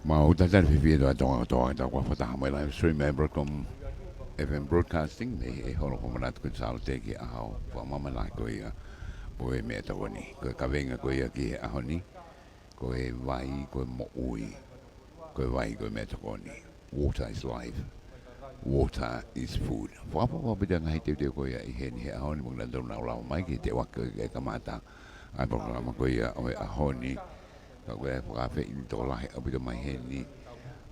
Mau tata fifi do Tonga kwa fata mai live stream Broadcom FM broadcasting e holo ko manat ko Salote ki aho fa mama la ko ia po e me to ni ko ka venga ko ia ki aho ni ko e vai ko mo ui ko e vai ko me to ni water is life, water is food fa pa pa bida ngai te ko ia i he ni aho ni mo na do na la mai ki te wa ko e kamata ai programa ko ia o aho ni ka we fa fe in to la e bida mai he ni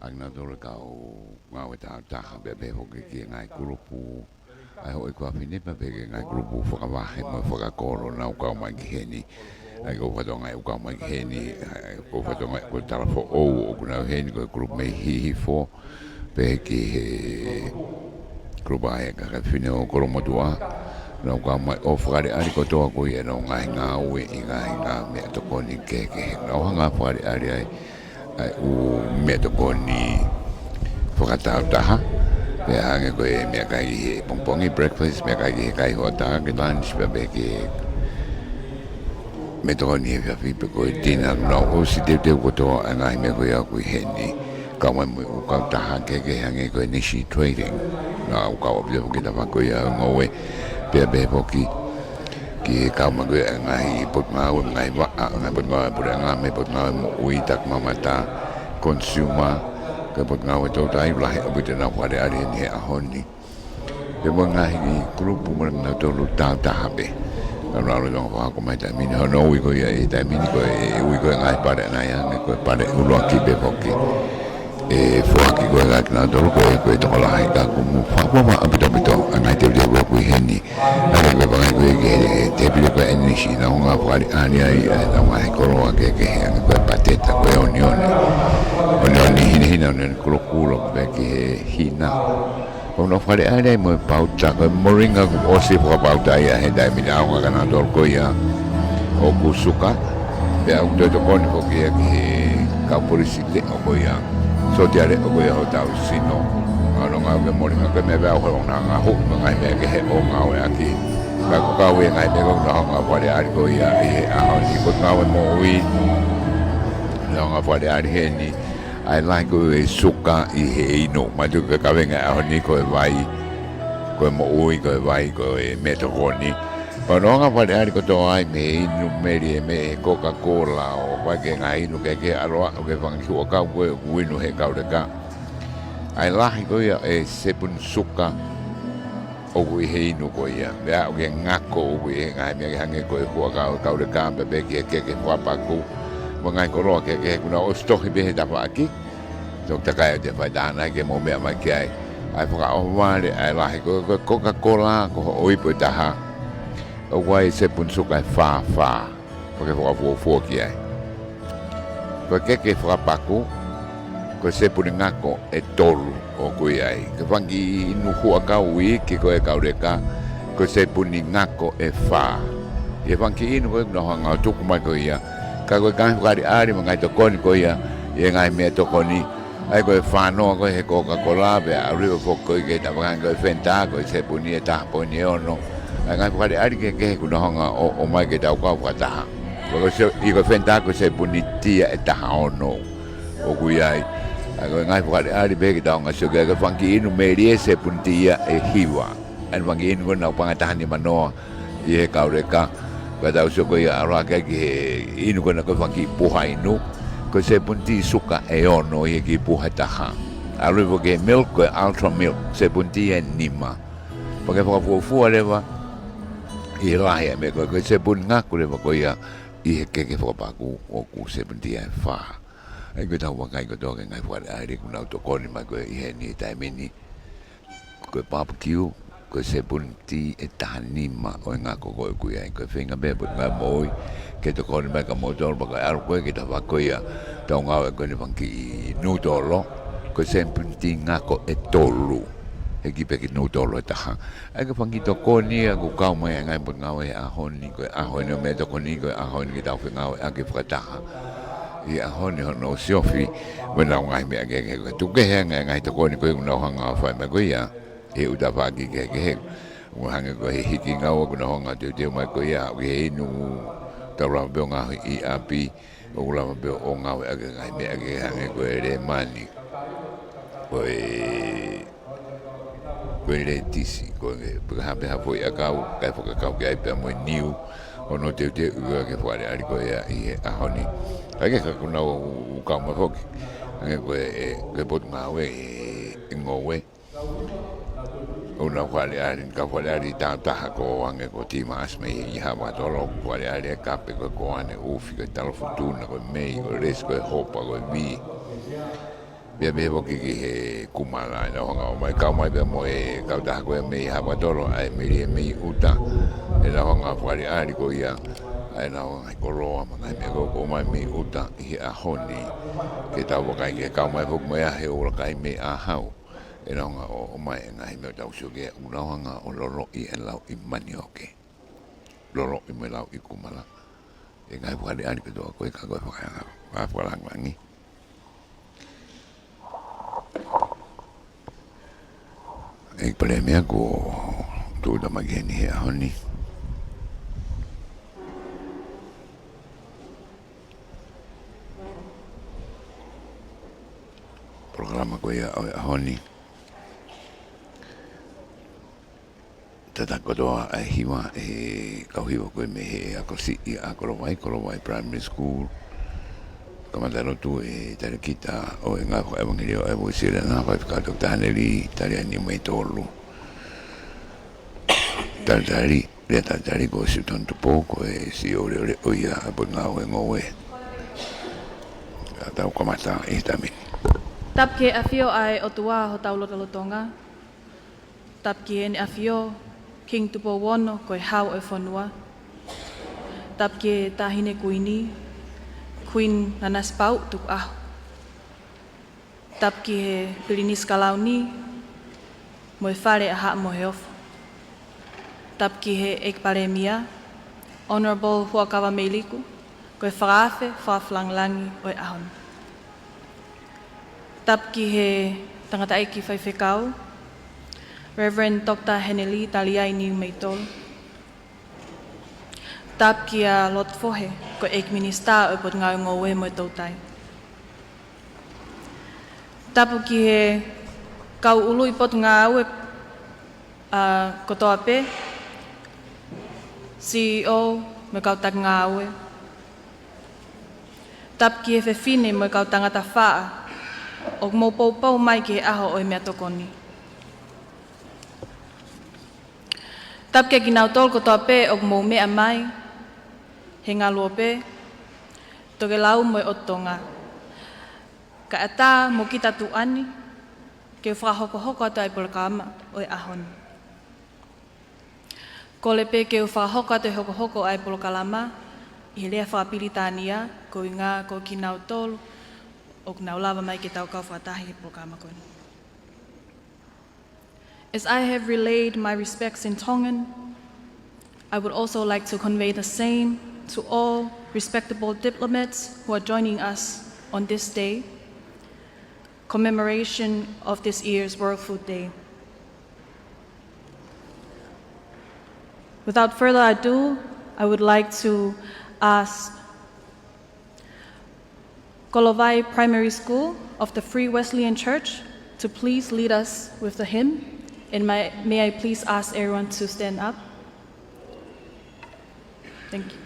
ang na do ka o nga we ta be be ho ki ngai grupu ai ho ko fini be be ngai grupu Fakavahapule'anga mo fa ko ro na ka mai ki he ni ai ko fa do ngai ka mai ki he ni ko fa do ngai ko ta fo o ko na he ni ko grupu me hi fo be ki grupu ai ka fini o ko mo tua na ka mai o fa ari ko to ko ye no ngai nga we ngai nga me to ko ni ke no nga fa ari ai u me to ko ni Tongatapu pe hange ko e me kai pongpongi breakfast me kai ho ta ke lunch be ke me to ni fa fi pe ko dinner no o si de ko to ana me ko ya ku he ni ka mo ka ta ke hange ko ni shi trading na ka o bi ke ta ko ya ngowe be po ki ka ma ko ngai pot ma o ngai wa ngai pot ma pu nga me pot ma mo ui tak mamata consumer ka pot nga o to tai la o bi na wa de ari ni a honi pe mo ngai ni grupo mo na to lu ta be na lo lo wa ko mai ta mi no wi ko ya ta mi ko wi ko ngai pa de na ya ko pa de u lo ki be po ki e fo ki ko ga na to ko to la ka ko mu fa po ma abito ngai te de ko he ni na ko ba ngai ko te bi ko en shi na nga pa ani ai na mai ko ro ke ko pateta ko onioni hina ko kulo be ki hina ono fare ai mo pauta ko moringa o si po pauta ia he dai mi na nga na to ko ia o kusuka be au to ko ni ko ki ka polisi le o ia so te ale o ia o tau sino ano nga ke moringa ke me ba ho na nga hu nga me ke he o nga o aki ka ko ka we nga me ko na nga pare ari ko ia e a ho ni ko nga mo wi nga pare ari he ni ai like ko e suka i he ino ma tu ka venga a ho ni ko vai ko mo ui ko vai ko e me to ko ni pa no nga pare ari ko to ai me inu me Coca-Cola o pa ke nga inu ke aro ke fang ko ka ko winu he ka de ka ai like ko ia e sepun suka o ko he inu ko ia ya o ke ngako o e nga me hange ko ko ka de ka be ke kwa pa ko ngai ko ro ke kuna o stoki be da pa aki so ta ka de fa da na ke mo me ma ke ai fa o wale ai la ko Coca-Cola ko oi po ta ha o wai se pun su ka fa porque fo ki ai porque ke fa pa ko se pun ngako e tolu o ko ai ke fangi nu hu ka wi ki ko e ka de ka ko se pun ngako e fa e fangi inu ko no hanga tu ku mai ko ia ka ko ka ari ngai to ko ni ko ia e ngai me to ko ni ai ko fa no ko he Coca-Cola be a ri fo ko ke ta ba ko fenta ko se puni ta po ni ono ngai ari ke ku no nga o mai ke ta ko ta ko se i ko fenta ko se puni tia e ta ono o ku ai ko ngai ari be ke ta nga so ke fangi inu me ri se puntia e hiwa an fangi inu ko na pa ta ni mano ye ka re ka kada uso ko ya ara ka ki inu ko na ko fangi puha inu ko se punti suka e ono ye ki puha taha arrivo ke milk ko ultra milk se punti e nima porque fa fu leva i la ya me ko se pun nga ko leva ko ya i ke fa pa ku o ku se punti e fa ai ko ta wa kai ko to ngai fa ai ku na to ko ni ma ko i ni ta mini ko barbecue ko se punti e tanima o nga ko ku ya ko finga be but nga moi ke to ko me ka motor ba ka ko ke ta va ko ya ta nga ko ni fanki no tolo ko se punti nga ko e tolu e ki pe ki no tolo ta ha ai ko fanki to ko ni ko ka mo nga but nga a honi ko a honi me to ko ni ko a honi ki ta finga a ki fra ta i a honi no siofi when I me ke tu ke nga to ko ni ko no hanga fa me ko ya e uta pa ki ke o hanga ko hiki nga o no nga te mai ko ia ke nu ta ra be nga i api o lava pe o ngā we ake ngai me ake hange koe re mani koe re tisi koe hape hapo i akau kai whakakau ki ai pia moe niu o no te ua ke whare ari koe i a honi ake kakuna o kau ma hoki hange koe potu ngā we i ngō we una whare ari ka whare ari taha ko ange ko tima asme i hawa tolo whare ari kape ko ane ufi ko talo futuna ko mei ko res ko hopa ko vi bia bebo ki he kumala na honga o mai kau mai bia mo kau taha ko mei hawa tolo ai mei uta e na honga whare ari ko ia ai na honga ko roa mana me ko mai mei uta i a honi ke tau wakai ke kau mai fuk mea he ura kai mei a hau e raunga o mai e ngahi mea tau suke u rauhanga o loro i e lau i mani oke loro i me lau i kumala e ngahi whare ari katoa koe ka koe whakarangangi e pare mea ko tūta mageni he ahoni programa koe ahoni tata kotoa ai hiwa e kauhiwa koe me he akosi i a Kolowai Primary School kamataro tu e tare kita o e ngā koe evangelio e voi sire nā pai whakatok tāneri tare ani mai tōlu tari ko si tontu pōko e si ore o ia a pui ngā oe ngō e tau kamata e tamini Tap ke afio ai o tua ho taulotalo Tonga. Tap ke ene afio King Tupo Wono koe hau e whanua. Tap ke tahine kuini, Queen Nanas Pau tuk ahu. Tap ke he pilinis kalau ni, moe whare a haa mo he ofu. Tap ke he ekpare mia, Honourable Huakawa Meiliku, koe whaafe whaaflanglangi o e ahon. Tap ki he tangata eki whaiwhekau, Reverend Dr. Heneli Taliaini Meitol. Tap ki a lot fohe, ko ek minista o pot ngau ngowe mo tautai. Tapu ki he kau ulu i pot ngau e kotoa pe, CEO me kau tak ngau e. Tap ki he whewhine mo kau tangata whaa, o mō pōpau mai ki he aho o e mea tokoni. Tap ke ki nau tol kotoa pē o mō mea mai, he ngā lua pē, toke lau mo e o Tonga. Ka ata mo ki tatu ani, ke whahoko atu ai polakama o e ahoni. Ko le pē ke whahoko atu e hoko ai polokalama, i he lea whapiritānia, ko i ngā ko ki nau tolu, o nau lava mai ke tau kau whatahi e pokama koe. As I have relayed my respects in Tongan, I would also like to convey the same to all respectable diplomats who are joining us on this day, commemoration of this year's World Food Day. Without further ado, I would like to ask Kolowai Primary School of the Free Wesleyan Church to please lead us with the hymn, and may I please ask everyone to stand up. Thank you.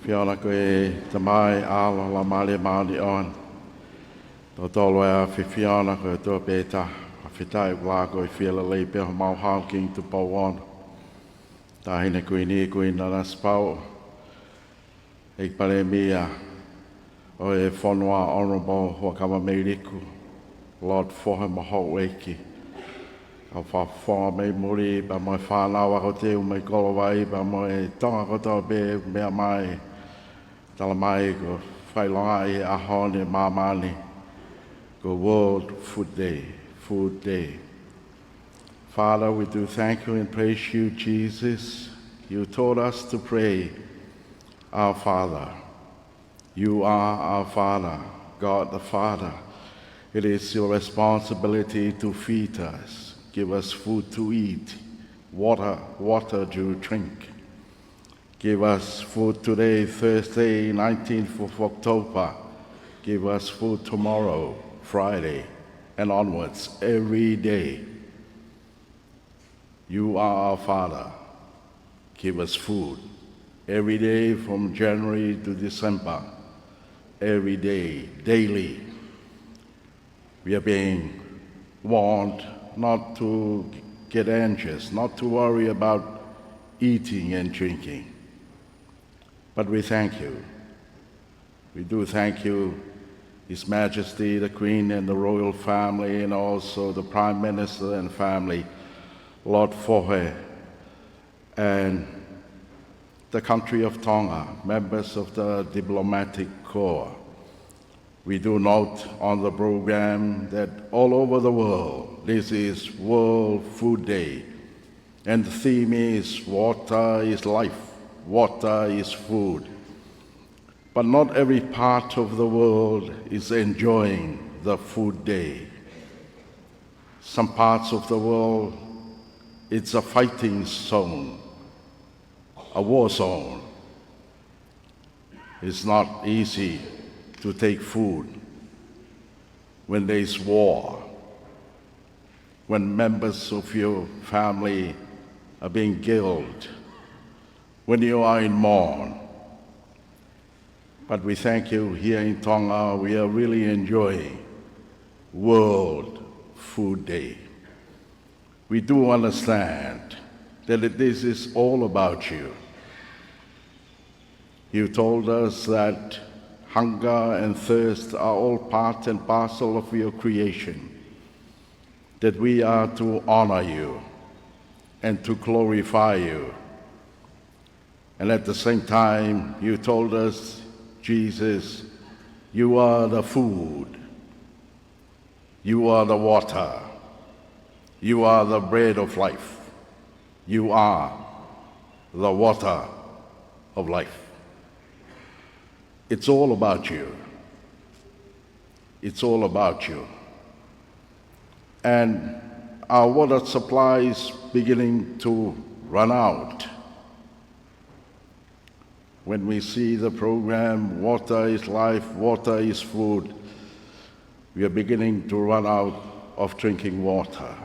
Fiona koe tamai ala la male maali on. Tō tolo e a Fiona koe tō pēta. A whitai wā koe whiala lei peho mau hao king tu pau on. Tā hine koe ni koe nana spau. Eik pale mia. O e whanua honourable huakawa meiriku. Lord Fohe Maho Eiki. Ka whawha mei muri pa moe whanau ako te u mei kolowai pa moe tonga koto be mea mai. Tala mai ko whailonga i ahone mamani. Go World Food Day, Food Day. Father, we do thank you and praise you, Jesus. You taught us to pray, our Father. You are our Father, God the Father. It is your responsibility to feed us, give us food to eat, water to drink. Give us food today, Thursday, 19th of October. Give us food tomorrow, Friday, and onwards, every day. You are our Father. Give us food every day from January to December. Every day, daily. We are being warned not to get anxious, not to worry about eating and drinking. But we thank you. We do thank you, His Majesty, the Queen and the royal family, and also the Prime Minister and family, Lord Fohe, and the country of Tonga, members of the diplomatic corps. We do note on the program that all over the world, this is World Food Day, and the theme is water is life, water is food. But not every part of the world is enjoying the food day. Some parts of the world, it's a fighting zone, a war zone. It's not easy to take food when there is war, when members of your family are being killed, when you are in mourn. But we thank you here in Tonga, we are really enjoying World Food Day. We do understand that this is all about you. You told us that hunger and thirst are all part and parcel of your creation, that we are to honor you and to glorify you. And at the same time, you told us, Jesus, you are the food, you are the water, you are the bread of life, you are the water of life. It's all about you. It's all about you. And our water supply is beginning to run out. When we see the program, Water is Life, Water is Food, we are beginning to run out of drinking water.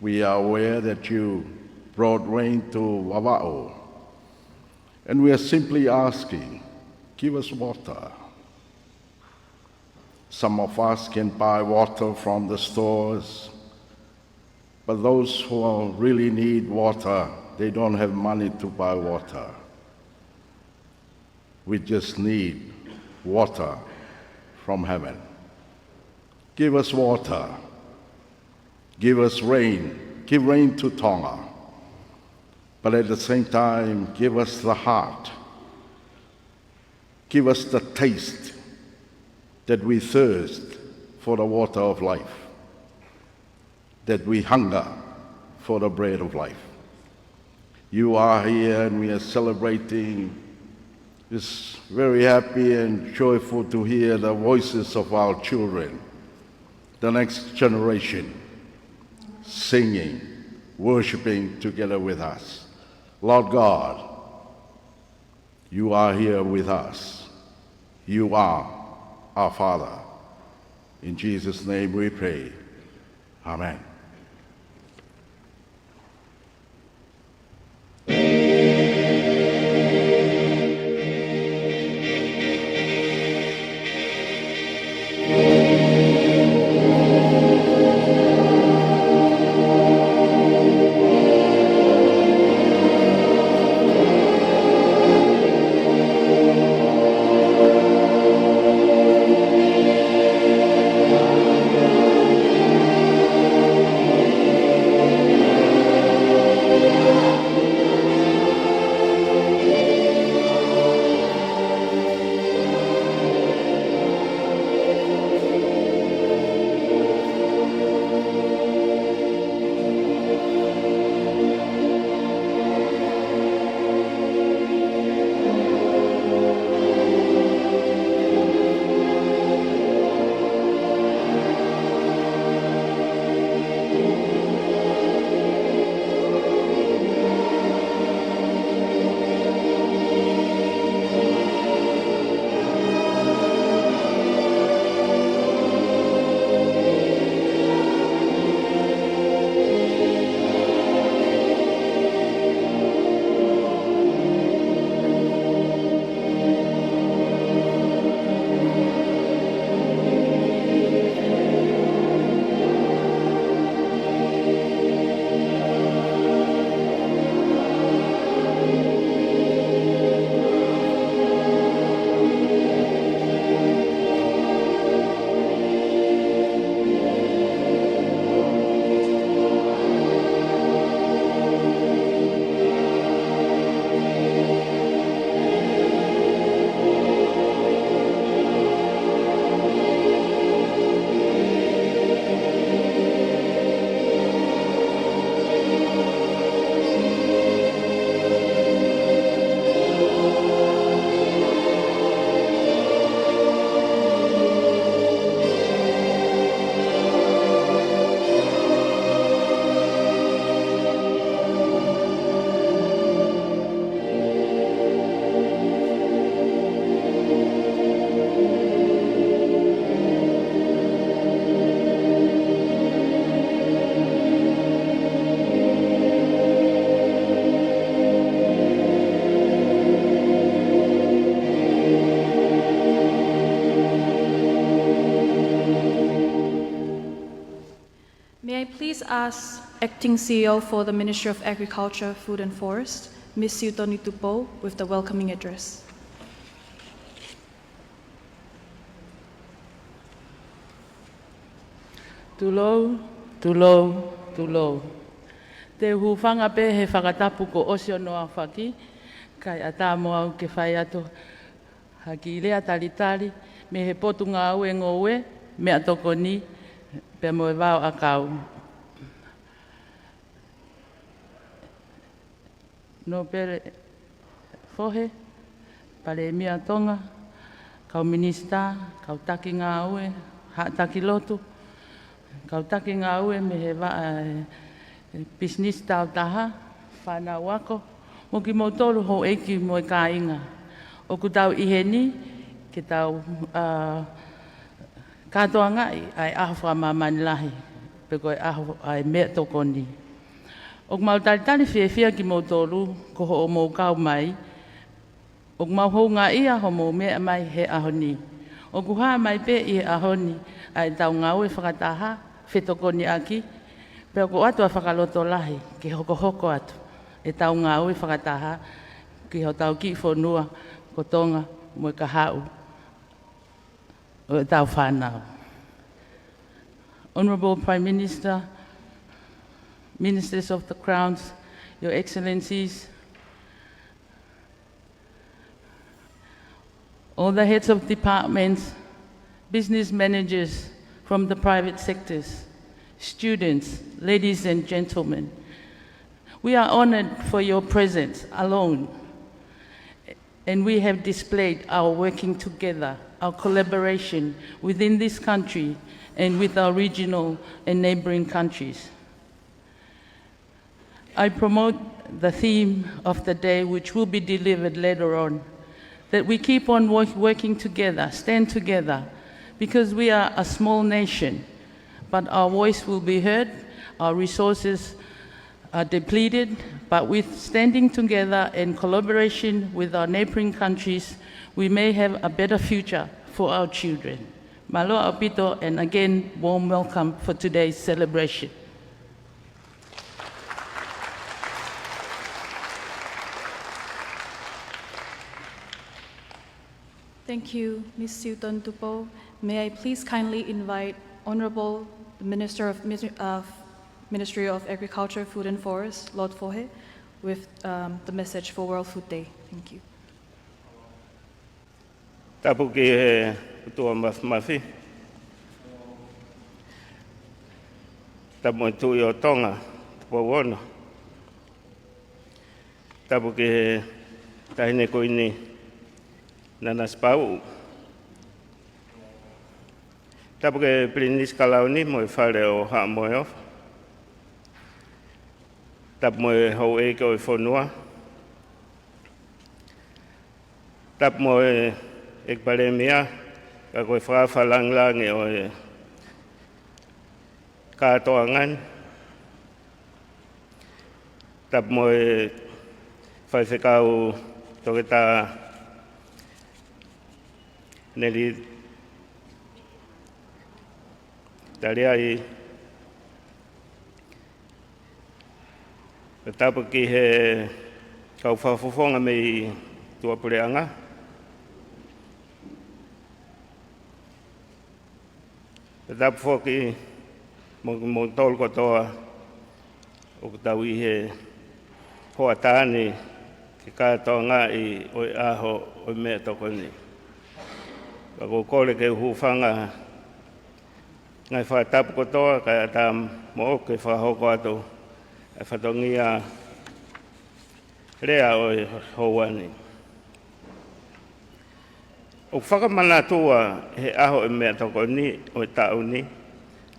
We are aware that you brought rain to Wawa'o, and we are simply asking, give us water. Some of us can buy water from the stores, but those who really need water, they don't have money to buy water. We just need water from heaven. Give us water. Give us rain. Give rain to Tonga. But at the same time, give us the heart. Give us the taste that we thirst for the water of life, that we hunger for the bread of life. You are here and we are celebrating. It's very happy and joyful to hear the voices of our children, the next generation, singing, worshiping together with us. Lord God, you are here with us. You are our Father. In Jesus' name we pray. Amen. ask Acting CEO for the Ministry of Agriculture, Food and Forest, Ms. Siutoni Tupo, with the welcoming address. Tulou, tulou, tulou. Te hufanga pe he whakatapu ko osio noa whaki, kai ata moa au ke whai ato haki lea talitali, me he potu ngā ue ngoe, me atoko ni, pe moe wao a kau. No pere fohe, pale mia Tonga, kau minista, kau taki ngā ue, ha taki lotu, kau taki ngā ue me he business tau taha, whanau wako, mo ki mo tolu ho eki mo ka inga. O ku tau iheni, ki tau Katoanga'i, ai aho whamamani lahi, pe koe aho ai mea tokoni. O ku mau talitali whiawhia ki mo tolu, ko ho o mo kau mai, o ku mau hou ngā ia ho mo mea mai he aho ni. O ku haa mai pe i he aho ni, ai tau ngā ue whakataha, whetokoni aki, pe o ku atu a whakaloto lahi, ki hoko hoko atu, e tau ngā ue whakataha, ki ho tau ki whonua, ko Tonga, mo ka hau, o tau whanau. Honourable Prime Minister, Ministers of the Crowns, Your Excellencies, all the heads of departments, business managers from the private sectors, students, ladies and gentlemen, we are honored for your presence alone, and we have displayed our working together, our collaboration within this country and with our regional and neighboring countries. I promote the theme of the day, which will be delivered later on, that we keep on working together, stand together, because we are a small nation, but our voice will be heard, our resources are depleted, but with standing together and collaboration with our neighboring countries, we may have a better future for our children. Maloa apito, and again, warm welcome for today's celebration. Thank you, Ms. Siutoni Tupo. May I please kindly invite Honourable Minister of Ministry of Agriculture, Food and Forest, Lord Fohe, with the message for World Food Day. Thank you. Tapu ki he utua mafi. Tapu tui o Tonga, tapu wono. Tapu ki he tahine koini nana spau. Tapu ke plinis kalauni mo whare o ha moe ofa. Tapu mo hou e ko i whonua. Tapu mo e pare mea, ka koe whawhalanglangi o e Katoanga'i. Tapu mo e whaiwhekau Tongatapu neri tariai. Tapu ki he kau whawhawhonga me Fakavahapule'anga. Tapu whoki mo tolu kotoa o tau i he hoa tāne ki Katoanga'i o i aho o i mea tokoni. Ko kore ke hufanga ngai whatapu kotoa kai ata mo o ke whahoko atu e whatongia rea o i houani. O whakamanatua he aho e mea tokoni o i tauni,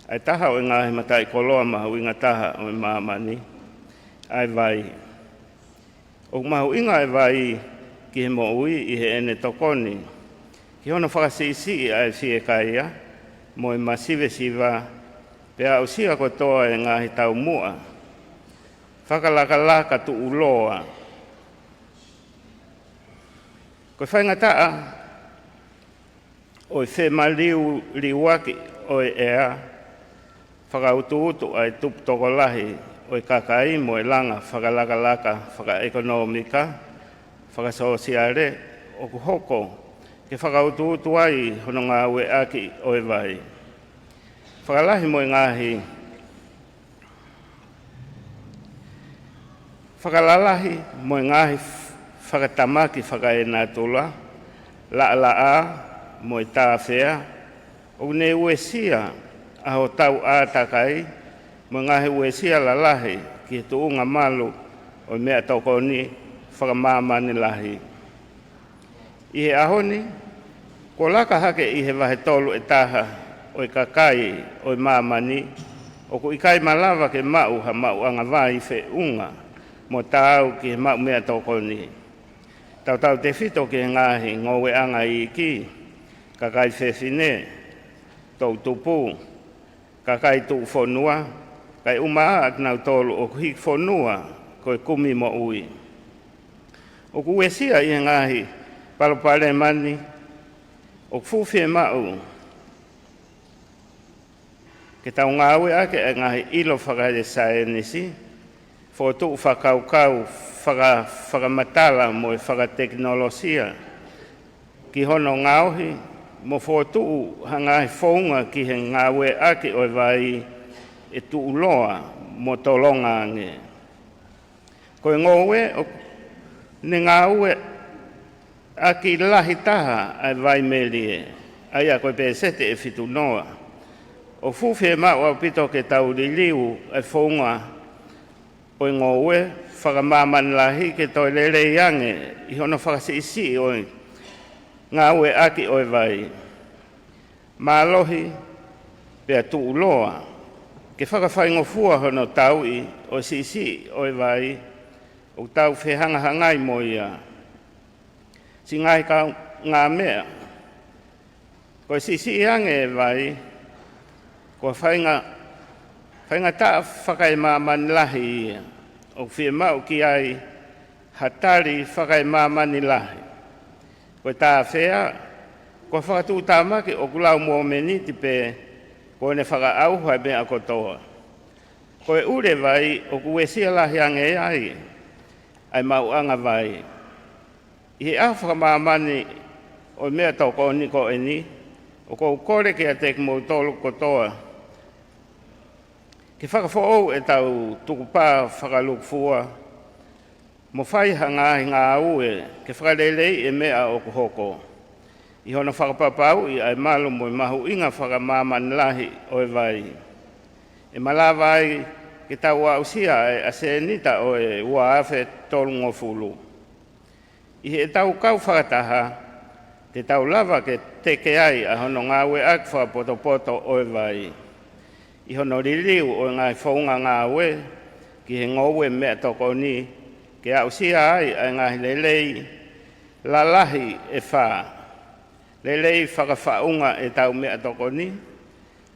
ai taha o i ngā he matai koloa mahu inga taha o i maamani, ai vai. O mahu inga ai vai ki he mo ui i he ene tokoni, ki hono whakasisi ai si e kaia, mo i masive siva, pea o sia kotoa e ngā he tau mua. Whakalakalaka tu uloa. Ko whaingataa, o i whemaliu liwaki o i ea, whakautu ai tup tokolahi o i kakai mo i langa whakalaka-laka, whakaekonomika, whakasosiare o kuhoko ke whakautu ai hono ngā ue aki o e vai. Whakalahi mo i ngāhi, whakalalahi mo i ngāhi whakatamaki whakaenatula, la mo i tāwhea, o ne uesia aho tau ātakai, mo ngahi uesia lalahi ki tuunga malu o mea tokoni whakamāmani lahi. I he ahoni, ko laka hake i he wahe tolu e taha o i kakai o i māmani, o ku i kai malawa ke mau ha mau anga vai whe unga mo tāu ki he mau mea tokoni. Tau te whito ki he ngahi ngowe anga i ki, kakai whewhine, tau tupu, kakai tu whonua, kai umaa at nau tolu o kuhik whonua koe kumi mo ui. O kuesia i he ngahi palopale mani, o fuwhie mau, ke tau ngāwe ake e ngahi ilo whakaere saenisi, whotu whakaukau, whakamatala mo e whakateknolosia, ki hono ngauhi, mo whotu hangahi whaunga ki he ngāwe ake o vai e tu uloa mo tolonga nge. Koe ngowe, ne ngāwe aki lahi taha ai vai melie, ai a koe pēsete e fitu noa. O fuwhie mau au pito ke tau riliu e whaunga o ngowe, whakamāman lahi ke toi lele iange, i hono whakasi oi, ngā ue aki oi vai. Mālohi, pia tu uloa, ke whakawhaingofua hono tau i o sisi oi vai, o tau whehangahangai mo ia. Si ngai ka ngā mea, ko sisi iange vai, ko whainga taa whakai māmani lahi ia, o whia mau ki ai hatari whakai māmani lahi. Ko tā whea, ko whakatū tāmaki o kulau mō meniti pē, ko ne whakaauhai me a kotoa. Ko e ure vai o kuesia lahi ange ai mau anga vai. I he a whakamāmani o mea toko ni ko e ni, o ko kore ki a tek mō tolu kotoa. Ki whakawhoou e tau tukupā whakalukfua, mo whai hangahi ngā ue, ke whakalelei e mea o kuhoko. I hono whakapapau i ai malu mo i mahu inga whakamāmani lahi o e vai. E malawai ke tau ausia e asenita o e ua awhe tolu ngofulu. I he tau kau whakataha, te tau lava ke teke ai a hono ngā ue ak whapoto o e vai. I hono riliu o ngai whaunga ngā ue, ki he ngowe mea toko ni, ke ausia ai a ngai lelei lalahi e wha. Lelei whakawhaunga e tau mea toko ni,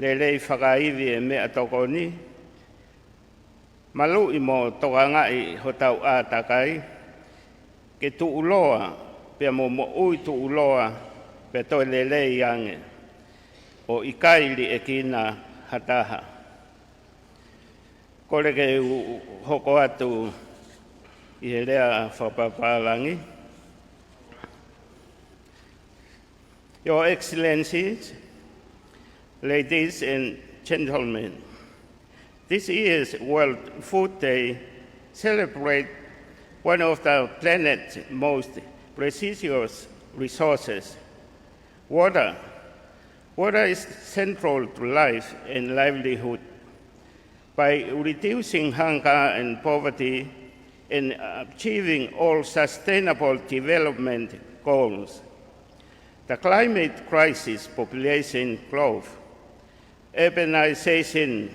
lelei whakaiwi e mea toko ni. Malu i mo Tonga'i ho tau ātakai, ke tu uloa, pia mo ui tu uloa, pia toi lelei ange, o ikaili e kina hataha. Kore ke hoko atu i he rea whapapalangi. Your Excellencies, ladies and gentlemen, this year's World Food Day celebrates one of the planet's most precious resources, water. Water is central to life and livelihood. By reducing hunger and poverty and achieving all sustainable development goals, the climate crisis, population growth, urbanization,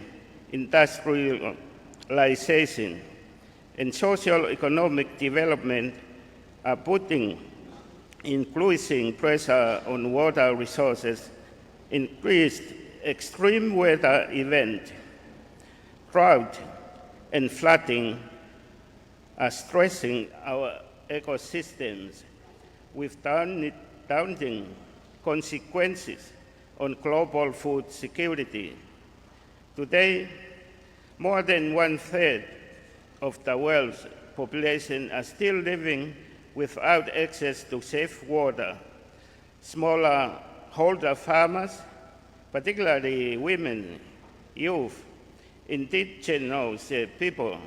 industrialization, and socio-economic development are putting increasing pressure on water resources. Increased extreme weather events, drought, and flooding are stressing our ecosystems with daunting consequences on global food security. Today, more than 1/3 of the world's population are still living without access to safe water. Smallholder farmers, particularly women, youth, indigenous people,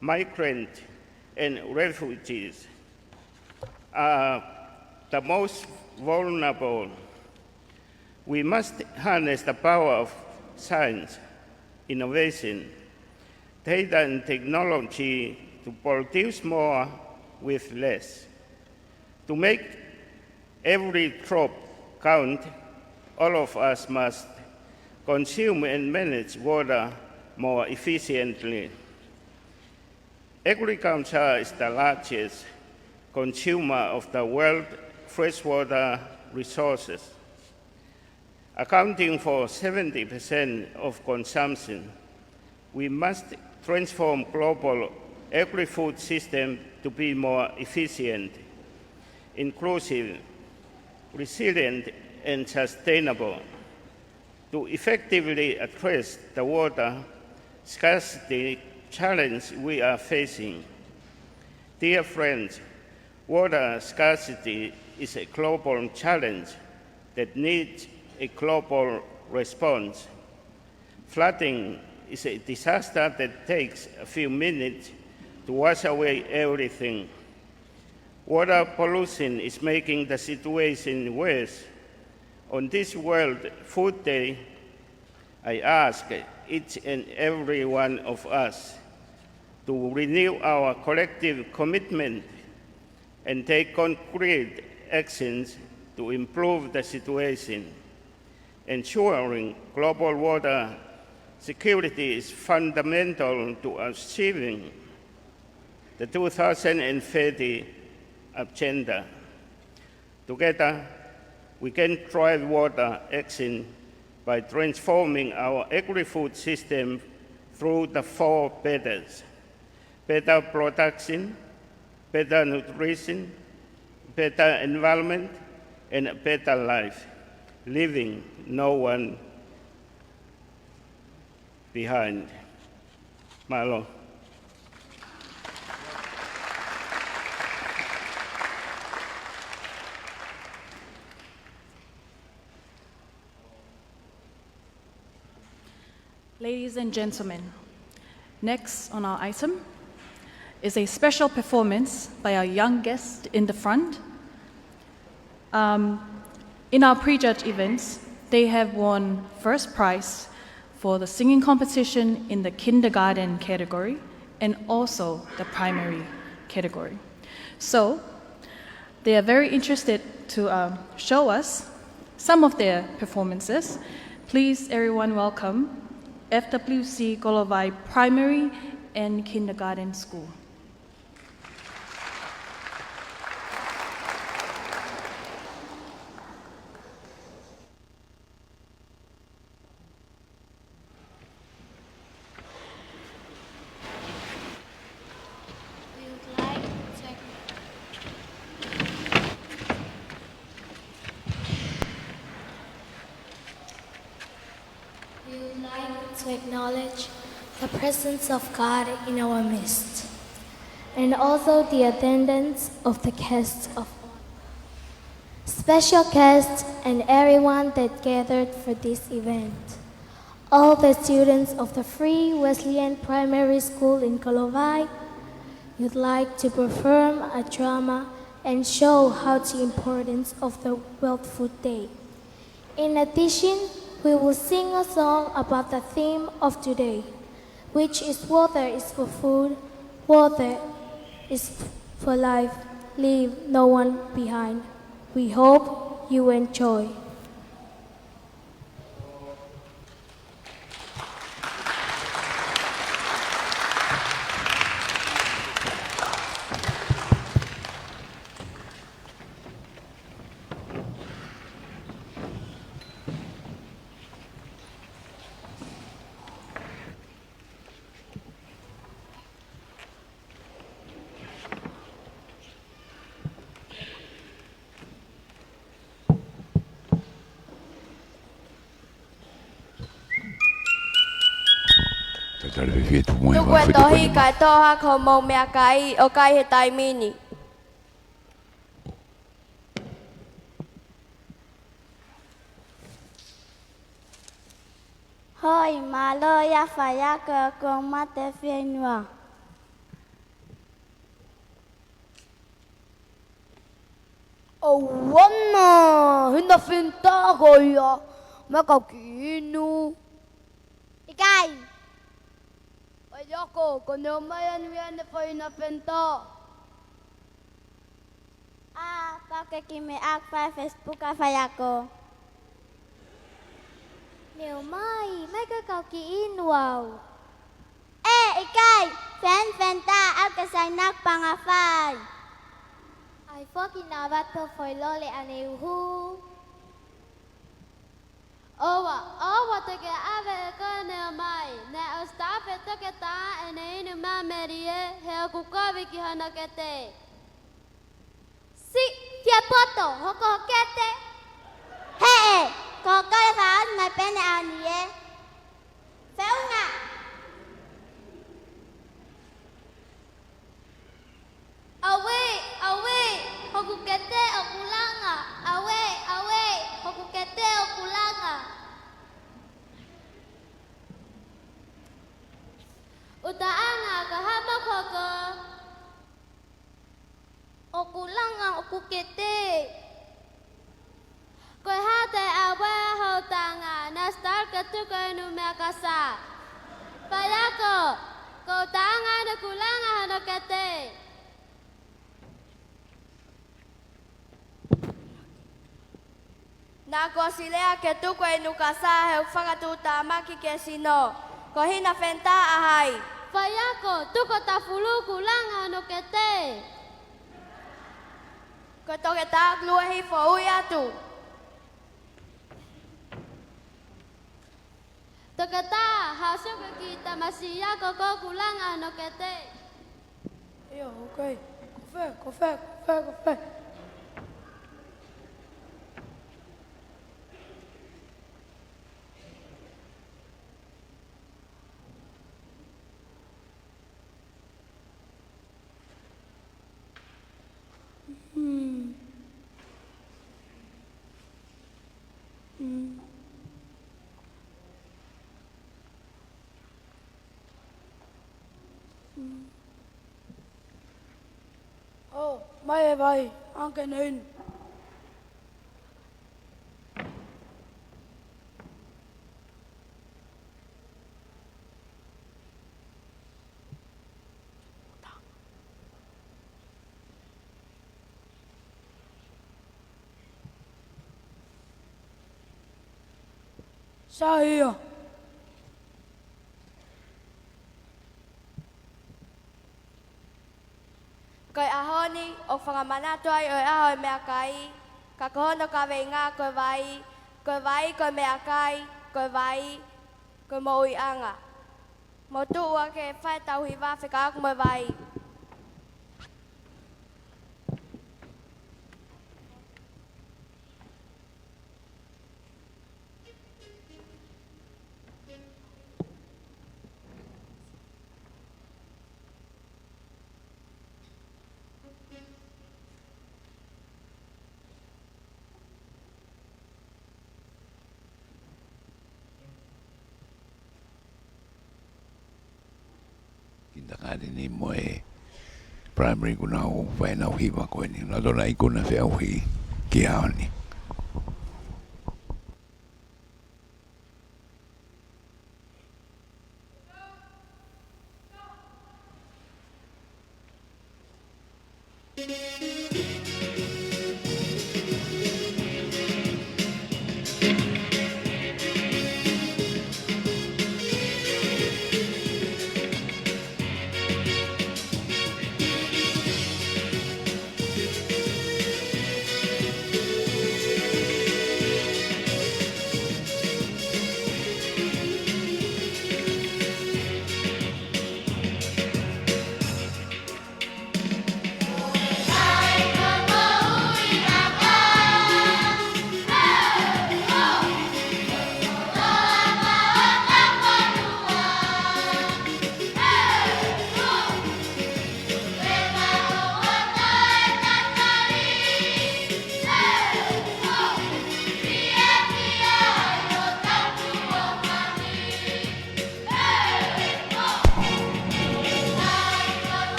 migrants, and refugees, are the most vulnerable. We must harness the power of science, innovation, data and technology to produce more with less. To make every drop count, all of us must consume and manage water more efficiently. Agriculture is the largest consumer of the world's freshwater resources, accounting for 70% of consumption. We must transform global agri-food system to be more efficient, inclusive, resilient, and sustainable. To effectively address the water scarcity challenge we are facing. Dear friends, water scarcity is a global challenge that needs a global response. Flooding is a disaster that takes a few minutes to wash away everything. Water pollution is making the situation worse. On this World Food Day, I ask each and every one of us to renew our collective commitment and take concrete actions to improve the situation. Ensuring global water security is fundamental to achieving the 2030 agenda. Together, we can drive water action by transforming our agri-food system through the 4 betters: better production, better nutrition, better environment, and a better life, leaving no one behind. Malo. Ladies and gentlemen, next on our item is a special performance by our young guest in the front. In our pre-judge events, they have won first prize for the singing competition in the kindergarten category and also the primary category. So they are very interested to show us some of their performances. Please, everyone, welcome FWC Golovai Primary and Kindergarten School. To acknowledge the presence of God in our midst, and also the attendance of the guests of special guests and everyone that gathered for this event. All the students of the Free Wesleyan Primary School in Golovai would like to perform a drama and show how the importance of the World Food Day. In addition, we will sing a song about the theme of today, which is water is for food, water is for life, leave no one behind. We hope you enjoy. tare fe tu mo Tu wa kwe fe tohi kai toha ko mau mea kai o kai he tai mini. Hoi malo ya faya ke kong mate fienua. Wana, hinda finta goya, maka kinu. Ikai, Ayako, kono mayan wian de fina finta. pakai kime ak pa Facebook ka faya ko. Nếu mai cái cầu kỳ in wow. Ikai, fan ta ak kasanak pangafay. Ay fucking nabat ko for lole aneuhu. Owa teke ave ko ne mai ne ostafe teke ta ene inu ma merie he okukavi ki hanakete. Si, tia poto, hoko hokete. Hey, kau kau faas ngai pene anie. Feu nga. Awe, hokukete okulanga. Awe, hokukete okulanga. Utaanga kahama koko. Okulanga okukete. Koe hate awe hotanga na star ketuko nu meakasa. Payako, ko tanga na kulanga hanokete. Na ko silea ke tu ko enu kasa he whakatu tamaki ke sino. Ko hina fenta ahai. Payako, tuko tafulu kulanga hanokete. Ko toke tak lua hi fo ui atu. Tokata, hasuko kita masiya koko kulanga hanokete. Yo, okay. Kofe. Oh, mai vai, anche nun. Saya. Koe ahoni o whangamanato ai o ahoi mea kai. Ka kohono ka vei ngā koe vai koe mea kai, koe vai, koe moianga. Mo tua ke whai tauhi wāwhika aku mo vai. Kinda kare ni moe primary kuna o whae nau hiwa koe ni. Nga dona i kuna whea uhi ki hao ni.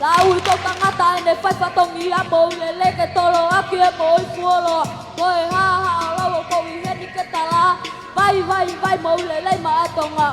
lau I ko tangata e ne whai whatongi a mou le le ke tolo a kia mo I fuolo. Koe ha ha o lau o kou I heni ke tala. Vai mou le le ma atonga.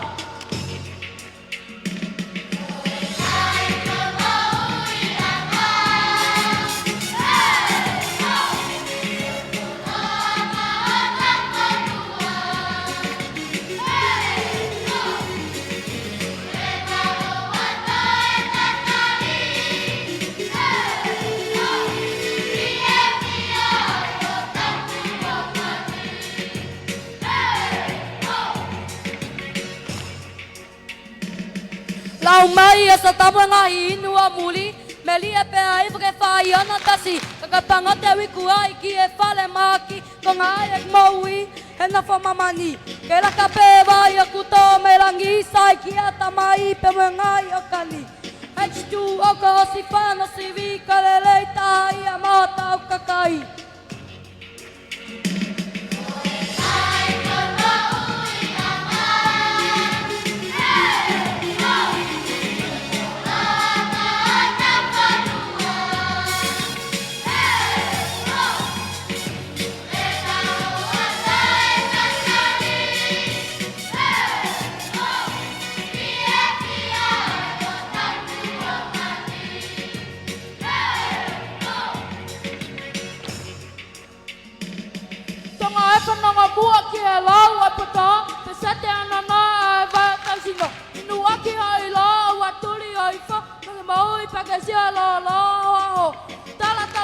Lau mai e sa tapuanga I inua muli. Me lia pe ai whake whai ana tasi. Kakapanga te wiku ai ki e whale maki. Ko ngā ai ek maui he na whamamani. Ke raka pe vai a kuto me rangi sai ki a tamai pe mwe ngai o kani. H2 o ka hosi whana si vi ka lelei tai a mata o kakai. Whananga mua ki e lau a pata, te sate ana ngā e vai tausino. Inu aki ai lau a turi ai wha, nge maui pakasia la la ho. Tala ke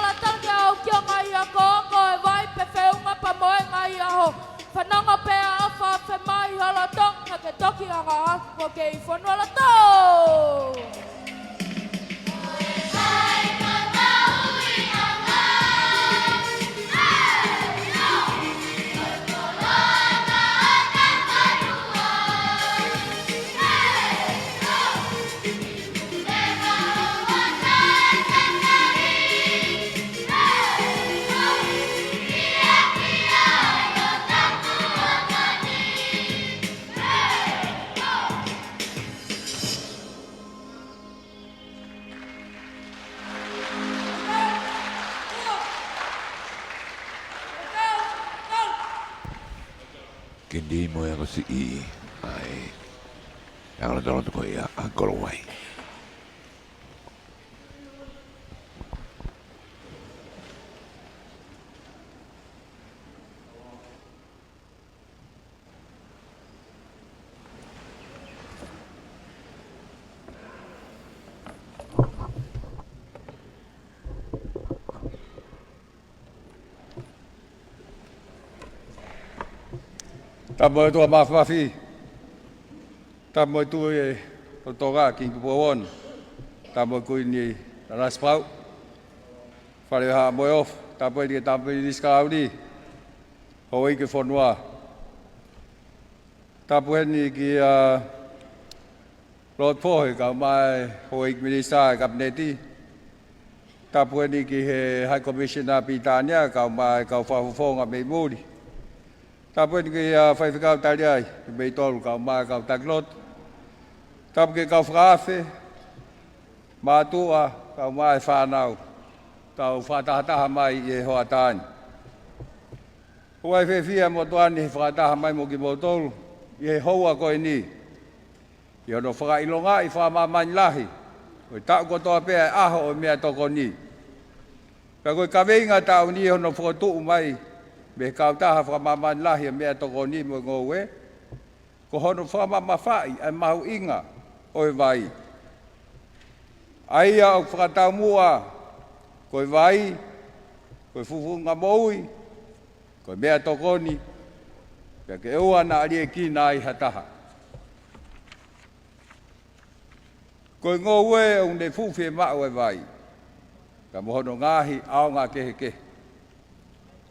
au kia ngai a ko e vai pe whiunga pa moe ngai a ho. Whananga pe a awha whe mai hala tong, na ke toki anga ako ke I whanua la tau. Kendi mo ako si I ay ang nagkaroon ko ay ang koloway. Tamo tua mafi. Tamo tu e Tonga King Puawon. Tamo kui ni Rasprau. Fakavahapule'anga. Tamo di tamo di skaudi. Hoi ke fonua. Tamo ni ki Lord Poe ka mai hoi Ministerial kabineti. Tamo ni ki High Commissioner Pitania ka mai ka fafonga me muri. Tapos ni fai ficau taliai, me tolu kau mai kau taklot. Tapos ke kau frafe, matua kau mai whanau, kau whatahataha mai e hoatani. Huai whewhia mo tuani whataha mai mo ki mo tolu, i hoa koe ni. I ono whakailonga I whamamani lahi, oi tau kotoa pēa aho o mea toko ni. Ka koe kaweinga tau ni ono whakatuu mai, me kau taha whamamani lahi a mea toko ni mo ngowe, ko hono whamamawhai ai mahu inga oi vai. Aia o whakatau mua, koe vai, koe fufunga moui, koe mea toko ni, pia ke ua na alie ki na ai hataha. Koe ngowe o ne fuwhi ma oi vai, ka mohono ngahi ao ngā kehe kehe.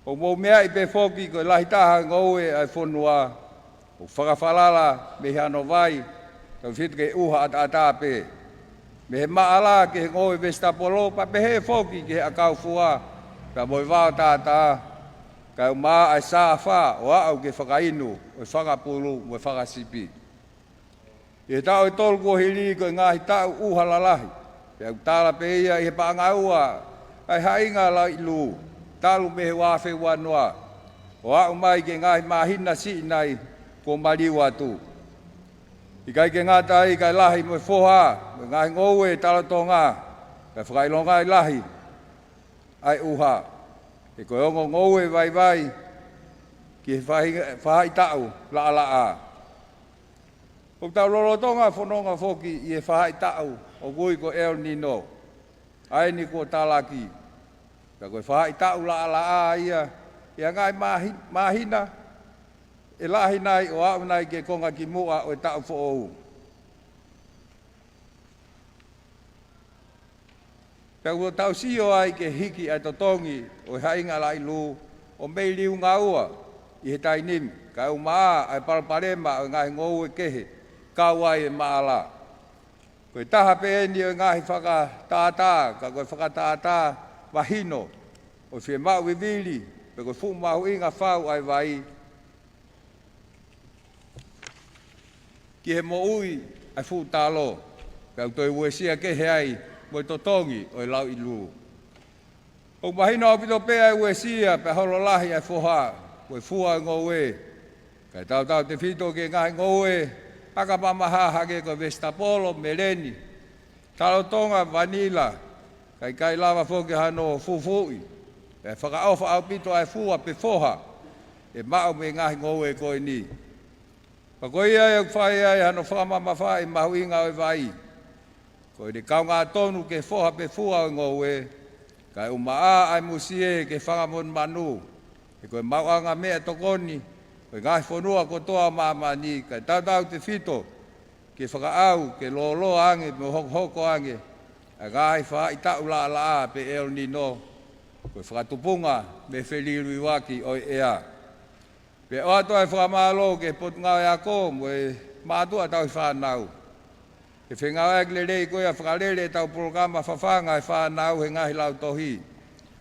O mo mea I pe foki ko lahi taha ngoue ai whonua o whakawhalala me hano vai tau whitu ke uha ata pe. Me he maala ke he ngoue vestapolo pa me he foki ke he akau fua ka moi wao tata ka maa ai saa wha o au ke whakainu o whakapulu mo whakasipi. E tau I tolu ko hili ko ngahi tau uha lalahi Pea utala pe ia i he paangaua, ai hainga la i lu, talu me he wafe wanoa, o au mai ke ngai mahina si nai ko maliu atu. I kai ke ngata i kai lahi mo foha, ngai ngoue tala tonga, kai whakailonga i lahi, ai uha. E koe ongo ngoue vai vai, ki he whahai tau la la a. O tau lorotonga whanonga foki i he whahai tau o gui ko El Nino. Ai ni ko talaki. Ka koe whahai tau la la a ia ngai mahina. E lahi nai o au nai ke konga ki mua o e tau who'ou. Pea ua tau sio ai ke hiki ai totongi o hainga lai lu o mei liu ngā ua i he tainimi. Ka au maa ai palparema o ngahi ngou e kehe, kawai e maala. Koe taha pe eni o ngahi whakatātā, ka koe whakatātā wahino o whie mau i vili, pe koe fu mau inga whau ai vai. Ki he mo ui ai fu tālo, ka au toi uesia kehe ai, mo totongi o lau i lu. O mahina o pito pea e uesia pe hololahi ai foha, o fua ngō e. Kai tau te whito ke ngai ngō e, haka pamaha hake ko Vestapolo, Meleni, Talotonga, Vanila, kai lava foke hano fufui. E whakaofa au pito ai fua pe foha, e mao me ngai ngō e koe ni. Pa koe ia e whai ai hano whamama whai mahuinga o vai. Koe de kaunga tonu ke foha pe fua o ngō e, kai umaa ai musie ke whangamon manu, e koe mauanga mea tokoni, koe ngai whanua kotoa mamani, kai tau te whito, ke whakaau, ke lolo ange, me hoko ange, a ngai wha i tau la la pe El Nino, koe whakatupunga me wheliru iwaki o ea. Pe o atoa e whakamalo ke potungau e ako, mo e mātua tau i whanau. E whengau e glelei koe a whakalele tau programa whawhanga e whanau he ngahi lau tohi,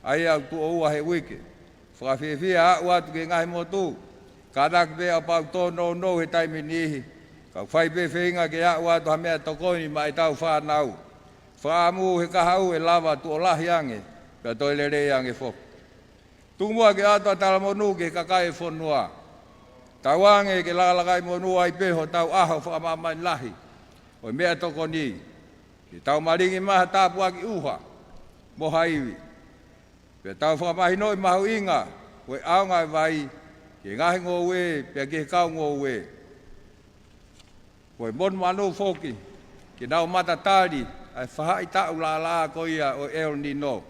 ai au tu o ua he wike. Whakawhiawhia a ua tu ke ngahi motu, kadak be au pau tono no he taimi nihi, kau whai pe whenga ke a ua tu hamea tokoni mai tau whanau. Whaamu he kahau e lava tu o lahi ange, pia toi lelei ange fok. Tumua ke atua talamonu ke kakai e whanua. Tau ange ke lagalagai monua i peho tau aho whakamamain lahi, o mea tokoni, ke tau maringi maha tāpua ki uha, moha iwi. Pia tau whakamahino i mahu inga, koe aonga vai, ke ngahi ngō we, pia ke kau ngō we. Koe mon manu foki, ke nau matatari, ai whaha i tau la la koia o El Nino.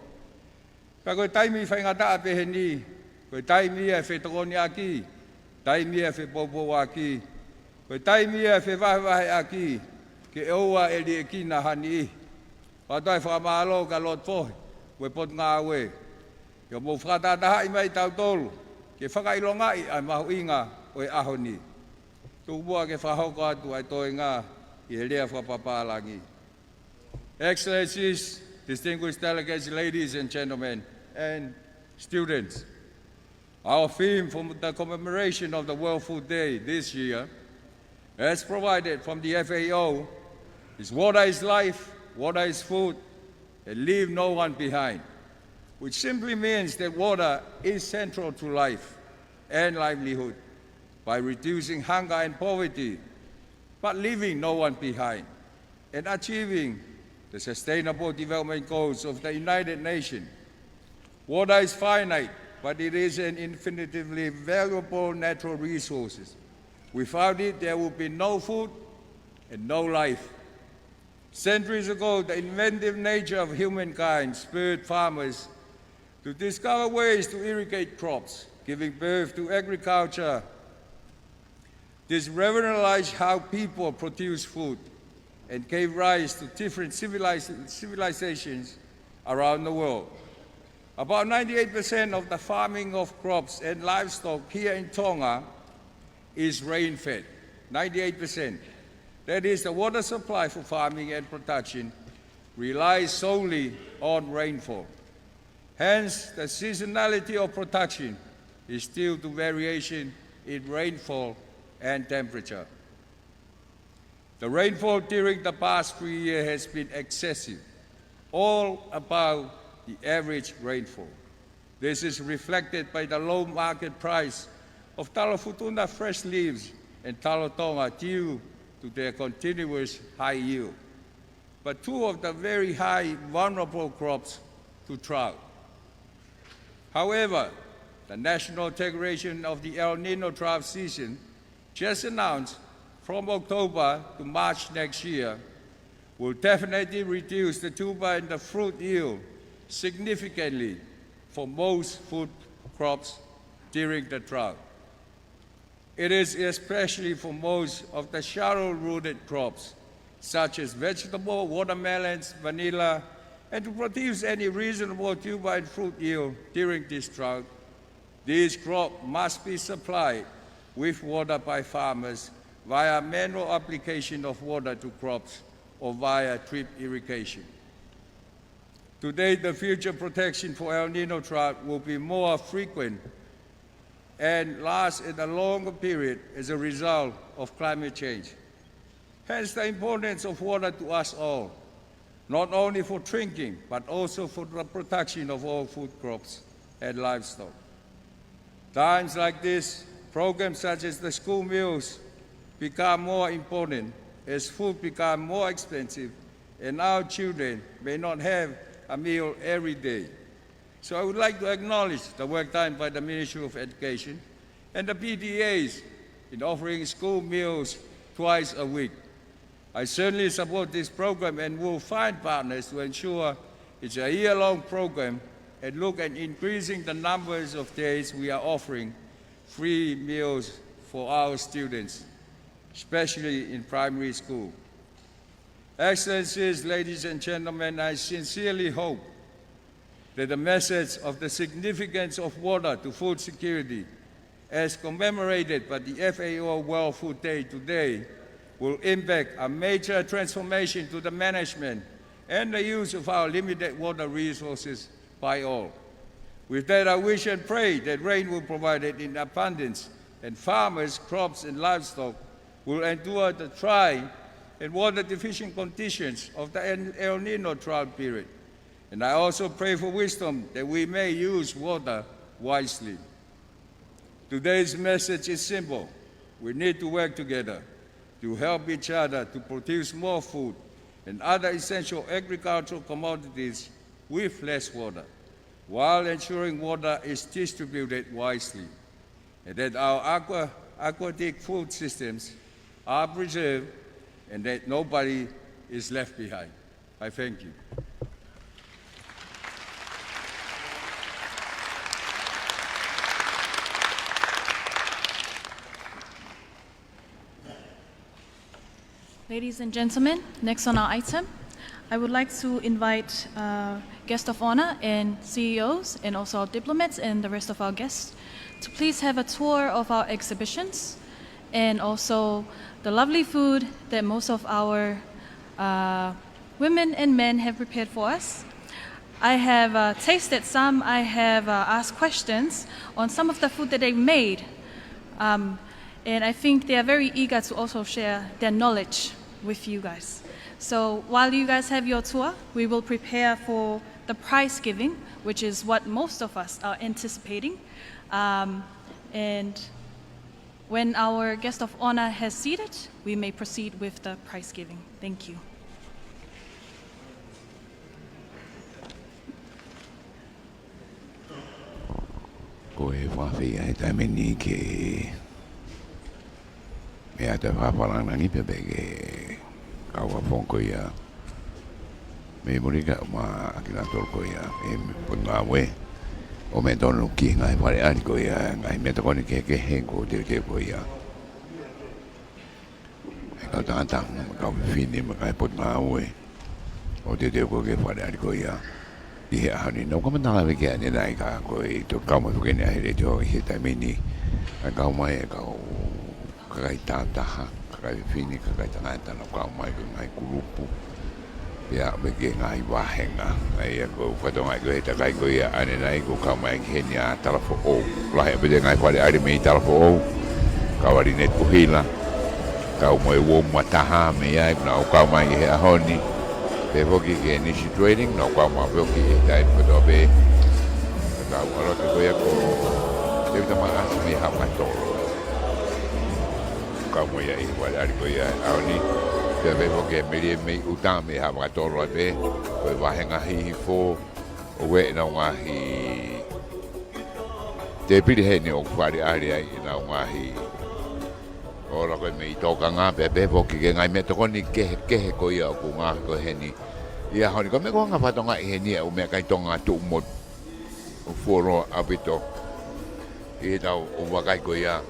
Pia koe taimi whaingata a pehe ni, koe taimi e whetokoni aki, taimi e whepopo aki, koe taimi e whewahewahe aki, ke eua e li e kina hani i. Patai whakamalo ka lot fohi, koe pot ngā we. Yo mo whakatataha i mai tau tolu, ke whakailongai ai mahu inga o e aho ni. Tūpua ke whahoko atu ai toi ngā i he lea whapapalangi. Excellencies, distinguished delegates, ladies and gentlemen, and students. Our theme for the commemoration of the World Food Day this year, as provided from the FAO, is water is life, water is food, and leave no one behind, which simply means that water is central to life and livelihood by reducing hunger and poverty, but leaving no one behind, and achieving the Sustainable Development Goals of the United Nations. Water is finite, but it is an infinitely valuable natural resource. Without it, there would be no food and no life. Centuries ago, the inventive nature of humankind spurred farmers to discover ways to irrigate crops, giving birth to agriculture. This revolutionized how people produce food and gave rise to different civilizations around the world. About 98% of the farming of crops and livestock here in Tonga is rain-fed, 98%. That is, the water supply for farming and production relies solely on rainfall. Hence, the seasonality of production is due to variation in rainfall and temperature. The rainfall during the past 3 years has been excessive, all above the average rainfall. This is reflected by the low market price of talofutuna fresh leaves and talotonga due to their continuous high yield, but two of the very high vulnerable crops to drought. However, the National Declaration of the El Nino drought season, just announced from October to March next year, will definitely reduce the tuber and the fruit yield significantly for most food crops during the drought. It is especially for most of the shallow-rooted crops, such as vegetable, watermelons, vanilla, and to produce any reasonable tuber and fruit yield during this drought, these crops must be supplied with water by farmers via manual application of water to crops or via drip irrigation. Today, the future protection for El Nino drought will be more frequent and last in a longer period as a result of climate change. Hence the importance of water to us all, not only for drinking, but also for the production of all food crops and livestock. Times like this, programs such as the school meals become more important as food becomes more expensive and our children may not have a meal every day. So I would like to acknowledge the work done by the Ministry of Education and the PTAs in offering school meals twice a week. I certainly support this program and will find partners to ensure it's a year-long program and look at increasing the numbers of days we are offering free meals for our students, especially in primary school. Excellencies, ladies and gentlemen, I sincerely hope that the message of the significance of water to food security, as commemorated by the FAO World Food Day today, will impact a major transformation to the management and the use of our limited water resources by all. With that, I wish and pray that rain will provide it in abundance and farmers, crops, and livestock will endure the dry and water-deficient conditions of the El Nino drought period. And I also pray for wisdom that we may use water wisely. Today's message is simple. We need to work together to help each other to produce more food and other essential agricultural commodities with less water, while ensuring water is distributed wisely, and that our aquatic food systems are preserved and that nobody is left behind. I thank you. Ladies and gentlemen, next on our item, I would like to invite guests of honor and CEOs and also our diplomats and the rest of our guests to please have a tour of our exhibitions and also the lovely food that most of our women and men have prepared for us. I have tasted some, I have asked questions on some of the food that they've made. And I think they are very eager to also share their knowledge with you guys. So while you guys have your tour, we will prepare for the prize giving, which is what most of us are anticipating. And when our guest of honor has seated, we may proceed with the prize giving. Thank you. Ko e whawhi ai taimeni ke mea te whapalanga ni pepe ke kaua whonko ia me murika ma akina tolko ia e punga we o me tonu ki ngai whare ari ko ia ngai me tokoni ke he ko te ko ia e kau tātang ma kau whini ma kai punga we o te ko ke whare ari ko ia i he ahani no kamatanga weke ane nai ka ko i to kama whukene ahere te o i he taimeni a kau mai e kau kakai tātaha, kakai whini, kakai tangata no kau mai ko ngai kurupu ia weke ngai wahenga ai ko whatongai ko he takai ko ia ane nai ko kau mai ki he ni a talafo o lahe pete ngai whare ari mei talafo o kau ari net kuhila kau mai wo mataha me ia na o kau mai he ahoni Pe voki ke nisi training no kwa ma voki tai ko do be ka alo ke ko ya ko te ta ma asmi ha ma to ka mo ya i wa ari ko ya ani te be voki me uta me ha ma to ro be ko wa henga hi fo o we na wa hi te pili he ni o kwari ari ai na wa hi ora ko me Tonga pe voki ke ngai me to ko ni ke ko ia ko nga ko he ni ia honi ko me ko nga Tonga he ni o me kai Tonga tu mo o foro abito e da o wa kai ko ia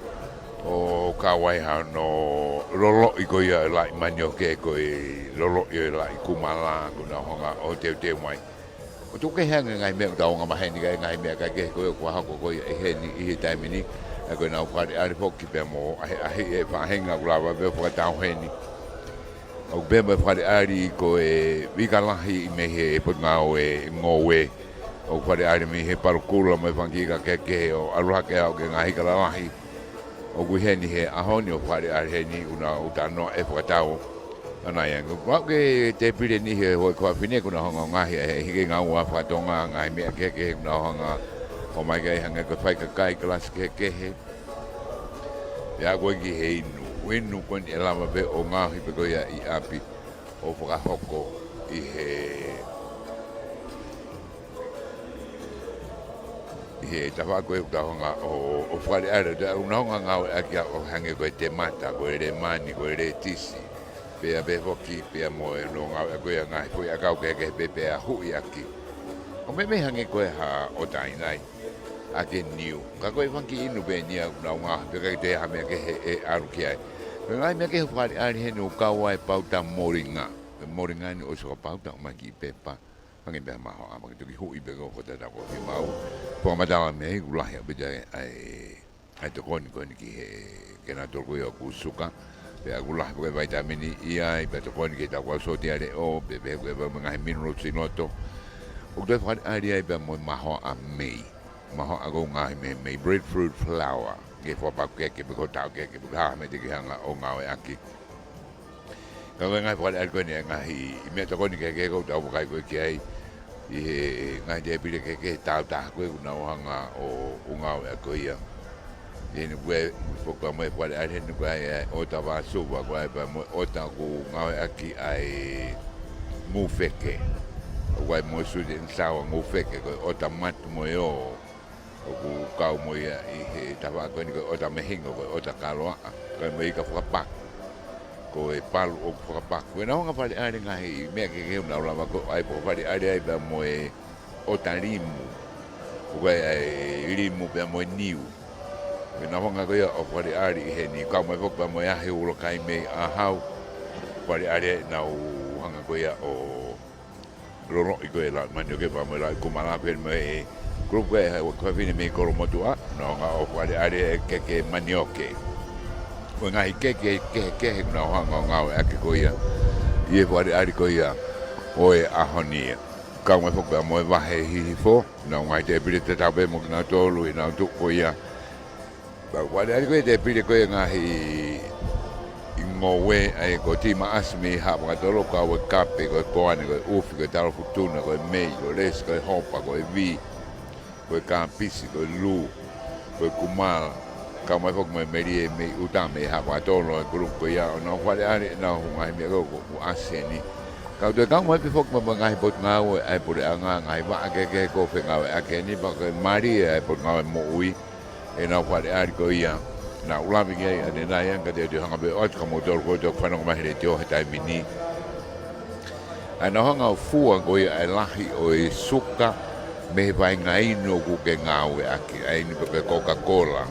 o kawai ha no lolo i ko ia la manyo ke ko i lolo i la kumala ko na honga o te mai o tu ke hanga ngai me da nga ma he ni ngai me ka ke ko ha ko he ni i tai mini ko na ko ari foki pe mo e fa henga glava be fo ta heni o be me fa ari ko e vikalahi me he po nga o e ngowe o fa ari me he parkula me fangiga ke o alwa ke o ke ngai kala lahi o gu heni he ahoni o fa ari heni una utano e fo ta o ana yang ko ke te pile ni he ho ko fine ko na honga ngai he nga wa fa Tonga ngai me ke na honga o mai gai hanga ko fai ka kai kelas ke he ya ko ki he inu kon e lama be o nga hi pe ko ya i api o foka hoko i he tava ko e ta honga o fai ara da una honga nga aki o hanga ko te mata ko re mani ko re tisi pe a be foki pe a mo e no nga ko ya nga ko ya ka ke pe a hu aki o me hanga ko ha o tai nai ake niu ka ko fanki inu be nia na nga ke te ha me ke e aru ki ai ngai me ke fari ari he no ka wai pauta moringa ni o so pauta ma ki pepa ngai be ma ha ma ki hu i be go ko ta ko ki mau po ma da me i gula ya be ai to kon ki ke na to ko yo kusuka be agula ko vai ta mini ia i be to kon ki ta ko so ti are o be ngai minro sinoto o de fari ari ai be mo ma ho a mei maho ago ngai me breadfruit flour ke fo pa ke ko ta ke ha me te hanga o ngau aki ka ngai fo al ko ni ngai me to ko ni ke ko ta kai ko ki ai i ngai de pile ke ta ko na hanga o ngau ko ia ni we fo ko me fo al ni ko ai o ta va su wa ko ai pa mo o ta ko ngau aki ai mu feke wai mo su de sawa mu feke ko o ta mat mo yo o ku kau mo ia i he tawa ko ni ko o ta mehingo ko o ta kaloa ko me ka fa ko e palu o fa pa ko na nga pali ari ngai me ke na la ko ai po pali ari ai ba mo e o ta limu ko ai limu ba mo niu ko na nga ko o pali ari he ni ka mo ba mo ya he ulo kai me a hau pali ari na o hanga ko ya o loro i ko la manio ke ba mo la ko mala pe me grupo e ko vini me ko mo tua no nga o pali ari ke manioke ko ngai ke na hanga e ko ia e pali ari ko ia o e ahoni ka mo fo ba mo va he hi fo no ngai te pili te tabe mo na tolu na tu ko ia ba pali ari ko te pili ko ngai ngowe ai ko tima asmi ha ba tolo ka we kape ko ani ko ufi ko talo futuna ko mei ko les ko hopa ko vi ko kampisi ko lu ko kumal ka mai fo me meri me utame ha ba tolo grupo ya no kwale ari na ngai me ko aseni ka de ka mo pe fo mo ngai bot ngau ai por anga ngai ba ke ko fe ngau akeni ba ko mari ai por ngau mo ui e na kwale ari ko ia na ulavi ngai ane na yanga te hanga be ot ka motor ko to fano ma hele tio heta mini ana hanga fu go ai lahi o e suka me vai ngai no ku ke ngau aki ai ni pe Coca-Cola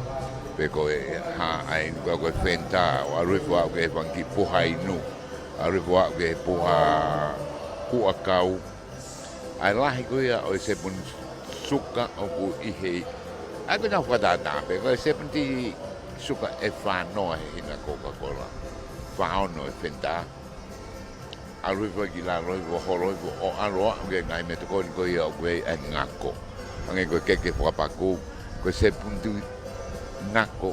pe ko ha ai ni ko Fanta o arifu au ke fanki puha inu arifu au ke puha ku akau ai lahi ko ia o se pun suka o ku ihe aku na fada ta pe ko se pun ti suka e whanau he na Coca-Cola whanau e Fanta aruiwa ki la roiwa horoiwa o aroa nge ngai me toko ni ko ia o kwe e ngako ange ko keke whakapaku ko se puntu ngako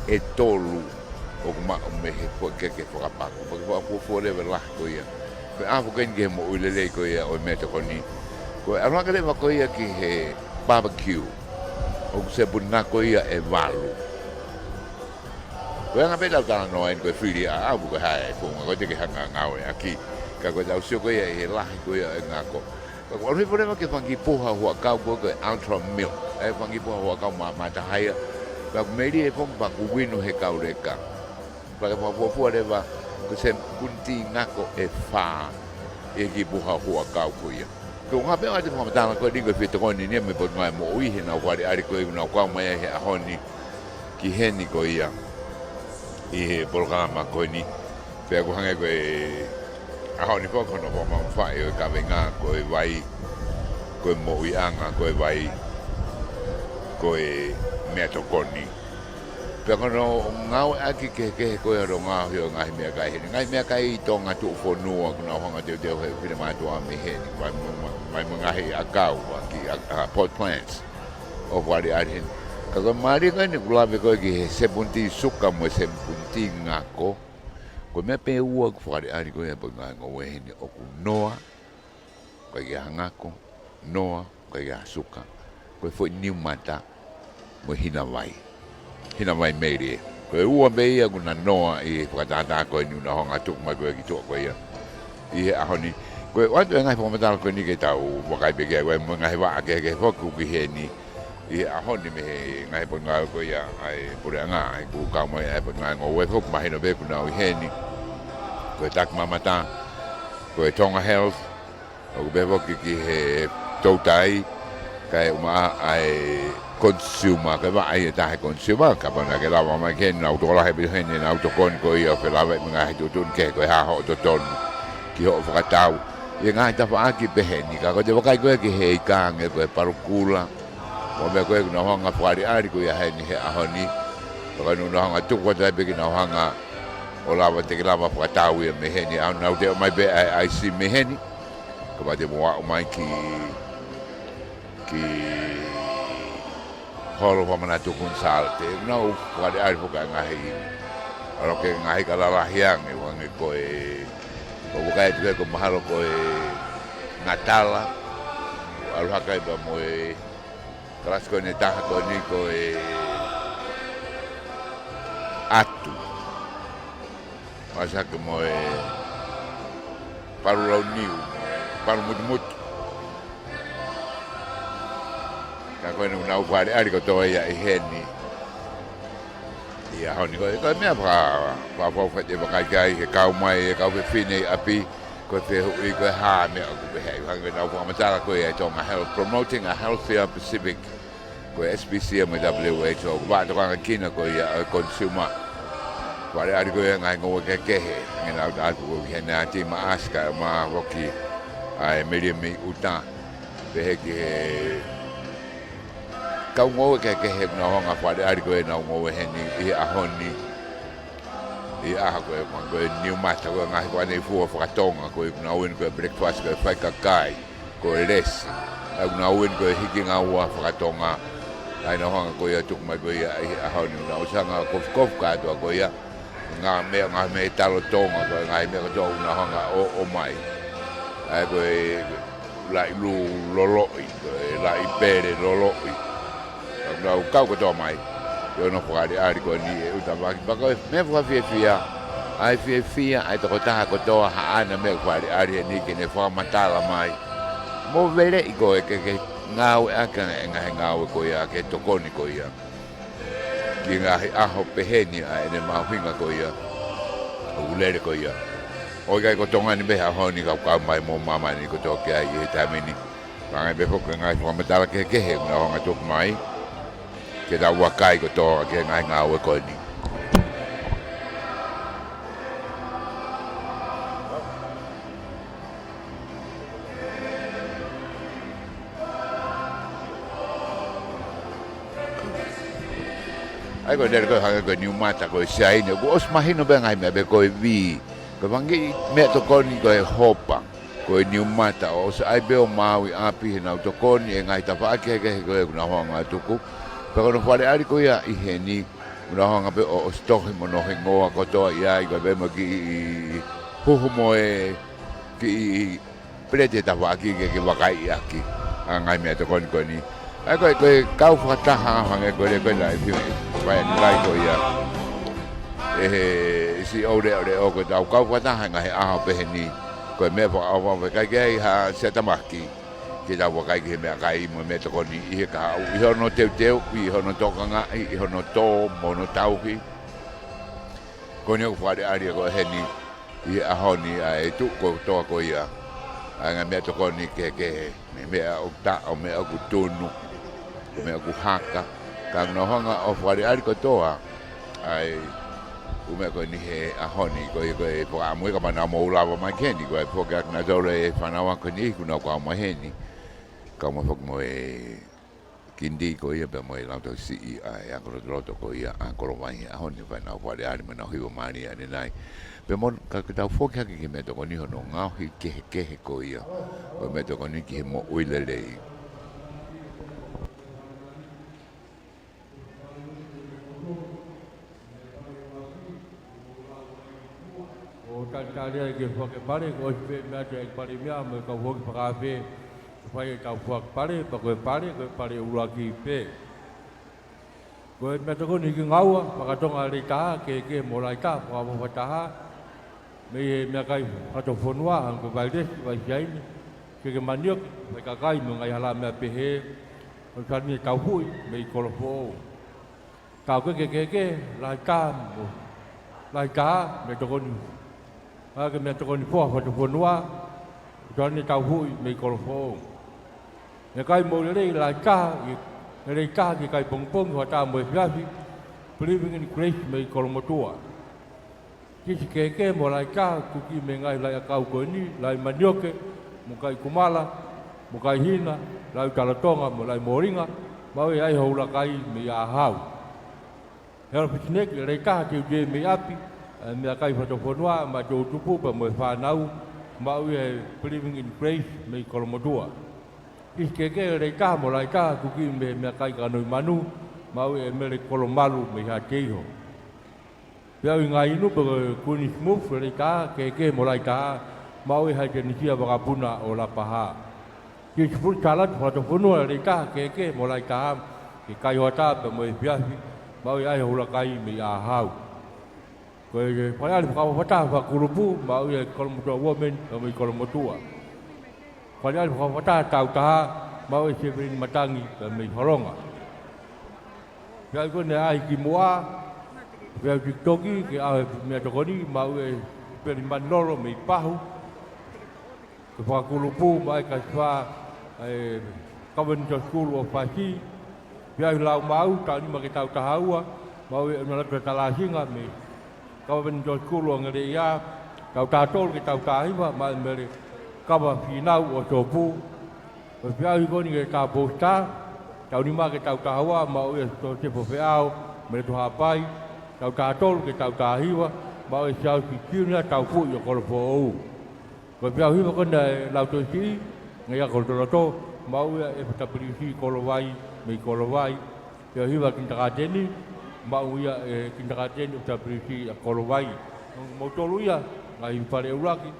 e tolu o kuma o me he keke whakapaku pake whaku forever lah ko ia Pe afu ken ke mo ulele ko ia o me to koni. Ko ara ka le va ko ia ki he barbecue. O se bunna ko ia e valu. Ko nga pe la ta no en ko fili a afu ko hai ko ko te ke hanga ngau aki. Ka ko tau sio ko ia e la ko ia e ngako. Ko ri pore ke fangi poha ho ka ko ko ultra milk. E fangi poha ho ka ma ta hai. Ka meri e pom pa ku winu he ka ureka. Pa ka po po le va ko se punti ngako e fa e ki buha hua kau ko ia. Ko nga pe ate mo tana ko dingo fito ko ni me pot mai mo ui he na wari ari ko na kwa mai he ahoni ki heni ko ia. I he programa ko ni pe ko hanga ko e ahoni ko no mo ma fa e ka venga ko e vai ko mo ui anga ko e vai ko e me to ko ni. Pero no ngau aki ke ko ro nga hio ngai me kai he ngai me kai Tongatapu fo no na hanga te he fina ma to me he mai ngai akau aki pot plants of what I had. Ka mari ka ni kula be ko ki se punti suka mo se punti ngako. Ko me pe u ko fari ari ko e po ngai ngo we ni o ku noa. Ko ia ngako noa ko ia suka. Ko fo ni mata mo hina vai. Hina mai meire. Ko ua mei a kuna noa i whakatata koe ni una honga tuk mai koe ki tua koe ia. I he ahoni. Koe watu e ngai whakamatala koe ni ke tau wakai peke koe mo ngai waa ke whoku ki he ni. I he ahoni me he ngai po ngai koe ia ai pure anga ai ku kau mai ai po ngai ngō we whoku mahino beku nau i he ni. Koe tak mamata. Koe Tonga Health. O be whoki ki he tautai. Kai uma ai consumer ka va ai ta consumer ka bana ke lava mai ke na auto la he bi hen na auto kon ko ia fe lava nga he tu ke ko ha ho to ton ki ho fa tau e nga ta fa ki pe hen ka ko de va kai ko ki he ka nge ko parukula mo me ko na ho nga fari ari ko ia he ni he ahoni ko no na nga tu ko ta be ki na ho nga o lava te ki lava fa tau e me hen au na de mai be ai si me hen ko va de mo mai ki holo pa mana tukun Salote no wale ari foka ngahi aro ke ngahi kala lahiang e wangi ko e ko bukai tu ko mahalo ko e Natala al hakai ba mo e kelas ko ni taha ko ni ko e atu masa ke mo e paru lau niu paru mut ko no na wale ari ko to ia i heni ia honi ko me pa fa de ba kai ke kau mai ka fe fine api ko fe hui ko ha me ko be hai hang na fa matala ko ia Tonga Health promoting a healthier Pacific ko SPC me WHO ba to ka kina ko ia consumer wale ari ko ia ngai ngo ke he ngena da ko he na ti ma aska ma roki ai me uta be ke kau ngō ke he na honga whare ari koe na ngō he ni i ahoni i aha koe koe niu mata koe ngahi koe nei fua whakatonga koe kuna uen koe breakfast koe Fakavahapule'anga koe lesi kuna uen koe hiki ngā ua whakatonga ai na honga koe tuk mai koe i ahoni na usanga kof kātua koe ngā mea talo tonga koe ngahi mea katoa una honga o mai ai koe lai lu loloi koe lai pere loloi no kau ko to mai yo no fwari ari ko ni e uta ba ko me fwa fia ai fia ai to ta ko to ha ana me fwari ari ni ke ne fwa matala mai mo vele i ko ke ngau aka ngau ko ya ke to koni ko ya ki nga a ho peheni ai ne ma hinga ko ya ulere ko ya o ga ko tonga ni be ha ho ni ka mai mo mama ni ko to ke ai e tamini ba be fo ko ngai fwa matala ke he na nga to mai ke da wakai ko to ke ngai ngau ko ni ai ko der ko ha ko ni mata ko sai ne ko os mahino be ngai me be ko vi ko vangi me to ko ni ko hopa ko ni mata os ai be o maui api na to ko ni ngai ta fa ke ko na honga tuku pero no fare ari ko ia i heni una honga pe o stohi mo no hengoa ko to ia i ko be mo ki huhu mo e ki prete ta wa ki ke wakai aki ngai me to kon ni ai ko kau fataha hange ko le ko lai fi vai lai ko ya si ore o ko kau fataha ngai a pe ni ko me fa a kai ha se tamaki ke da wakai ke me kai mo me to kon ni I ka I hono teu I hono Tonga'i I hono to mono tauki ko ni ko ari ko ni I a honi ai tu ko to ko ia anga me to ko ni ke me o ta o me o tunu me o haka ka no hanga o fari ari ko toa ai u me ko ni he a honi ko po a mo ka mana mo la ma keni ko po ka na dole fa na wa ko ni ku no ko mo he ni ka mo fok mo kindi ko ia pe mo la to si ai a ko lo to ko ia a ko mai a honi fa na fari ari me na hi o mani ani nai pe mon ka ta foka ki me to ko ni hono nga hi ke ko ia o me to ko ni ki mo uilele o ta ke foka pare ko pe me te pare me me ka foka para pe fai ka foka pare pa ko pare ura ki pe ko me to ko ni ki ngawa pa ka tonga ri ka ke mo lai ka pa mo ta me kai ha to fonua ang ko balde vai jai ke maniok me ka kai mo ngai hala me pe he ko kan ni ka hui me ko lo fo ka ko ke lai ka me to ko ni ha ke me to ko ni fo ha to fonua kan ni ka hui me ko lo fo me kai mo le lai ka ki kai pong ho ta mo fiafi believing in grace me ko lo mo tua kisi keke mo lai ka kuki me ngai lai akau ko ni lai manioke mo kai kumala mo kai hina lai Talatonga mo lai moringa mau ai houla kai me a hau hero pitnek lai ka ke je me api me kai foto fonua ma jo tupu pa mo fa nau mau ai believing in grace me ko mo dua kisi keke lai ka mo lai ka kuki me kai ka no manu mau ai me ko malu me ha keho Pia ngai inu pe kuni smooth le ka ke mo lai ka mau ha ke ni sia ba puna o la paha ki fu chalat fa to funu le ka ke mo lai ka ki kai hota pe mo pia mau ai ho la kai mi a hau ko pa ya fa hota fa kurupu mau ye kol mo to women o mi kol mo tua pa ya fa hota tau ta mau se bin matangi pe mi horonga ya ko ne ai ki moa Vea TikToki ke a me to koni mau e periman loro me pahu ke fa kulupu mai ka fa e kawen to school of Pasi vea lau mau ta ni ma ke tau tahaua mau e na ka tala hinga me kawen to school o ngere ya tau ta tol ke tau ta hiwa ma me ka ba finau o topu vea i koni ke ka posta tau ni ma ke tau tahaua mau e to te po feao me to hapai tau tātolu ke tau tāhiwa, mau e siau ki kiuna tau fu i o koropo ou. Ko piau hiwa kona e lau toi si, ngai a koroto, mau e patapirisi kolowai, mei kolowai. Piau hiwa kintakateni, mau ia e kintakateni patapirisi a kolowai. Mau tolu ia, ngai pare uraki,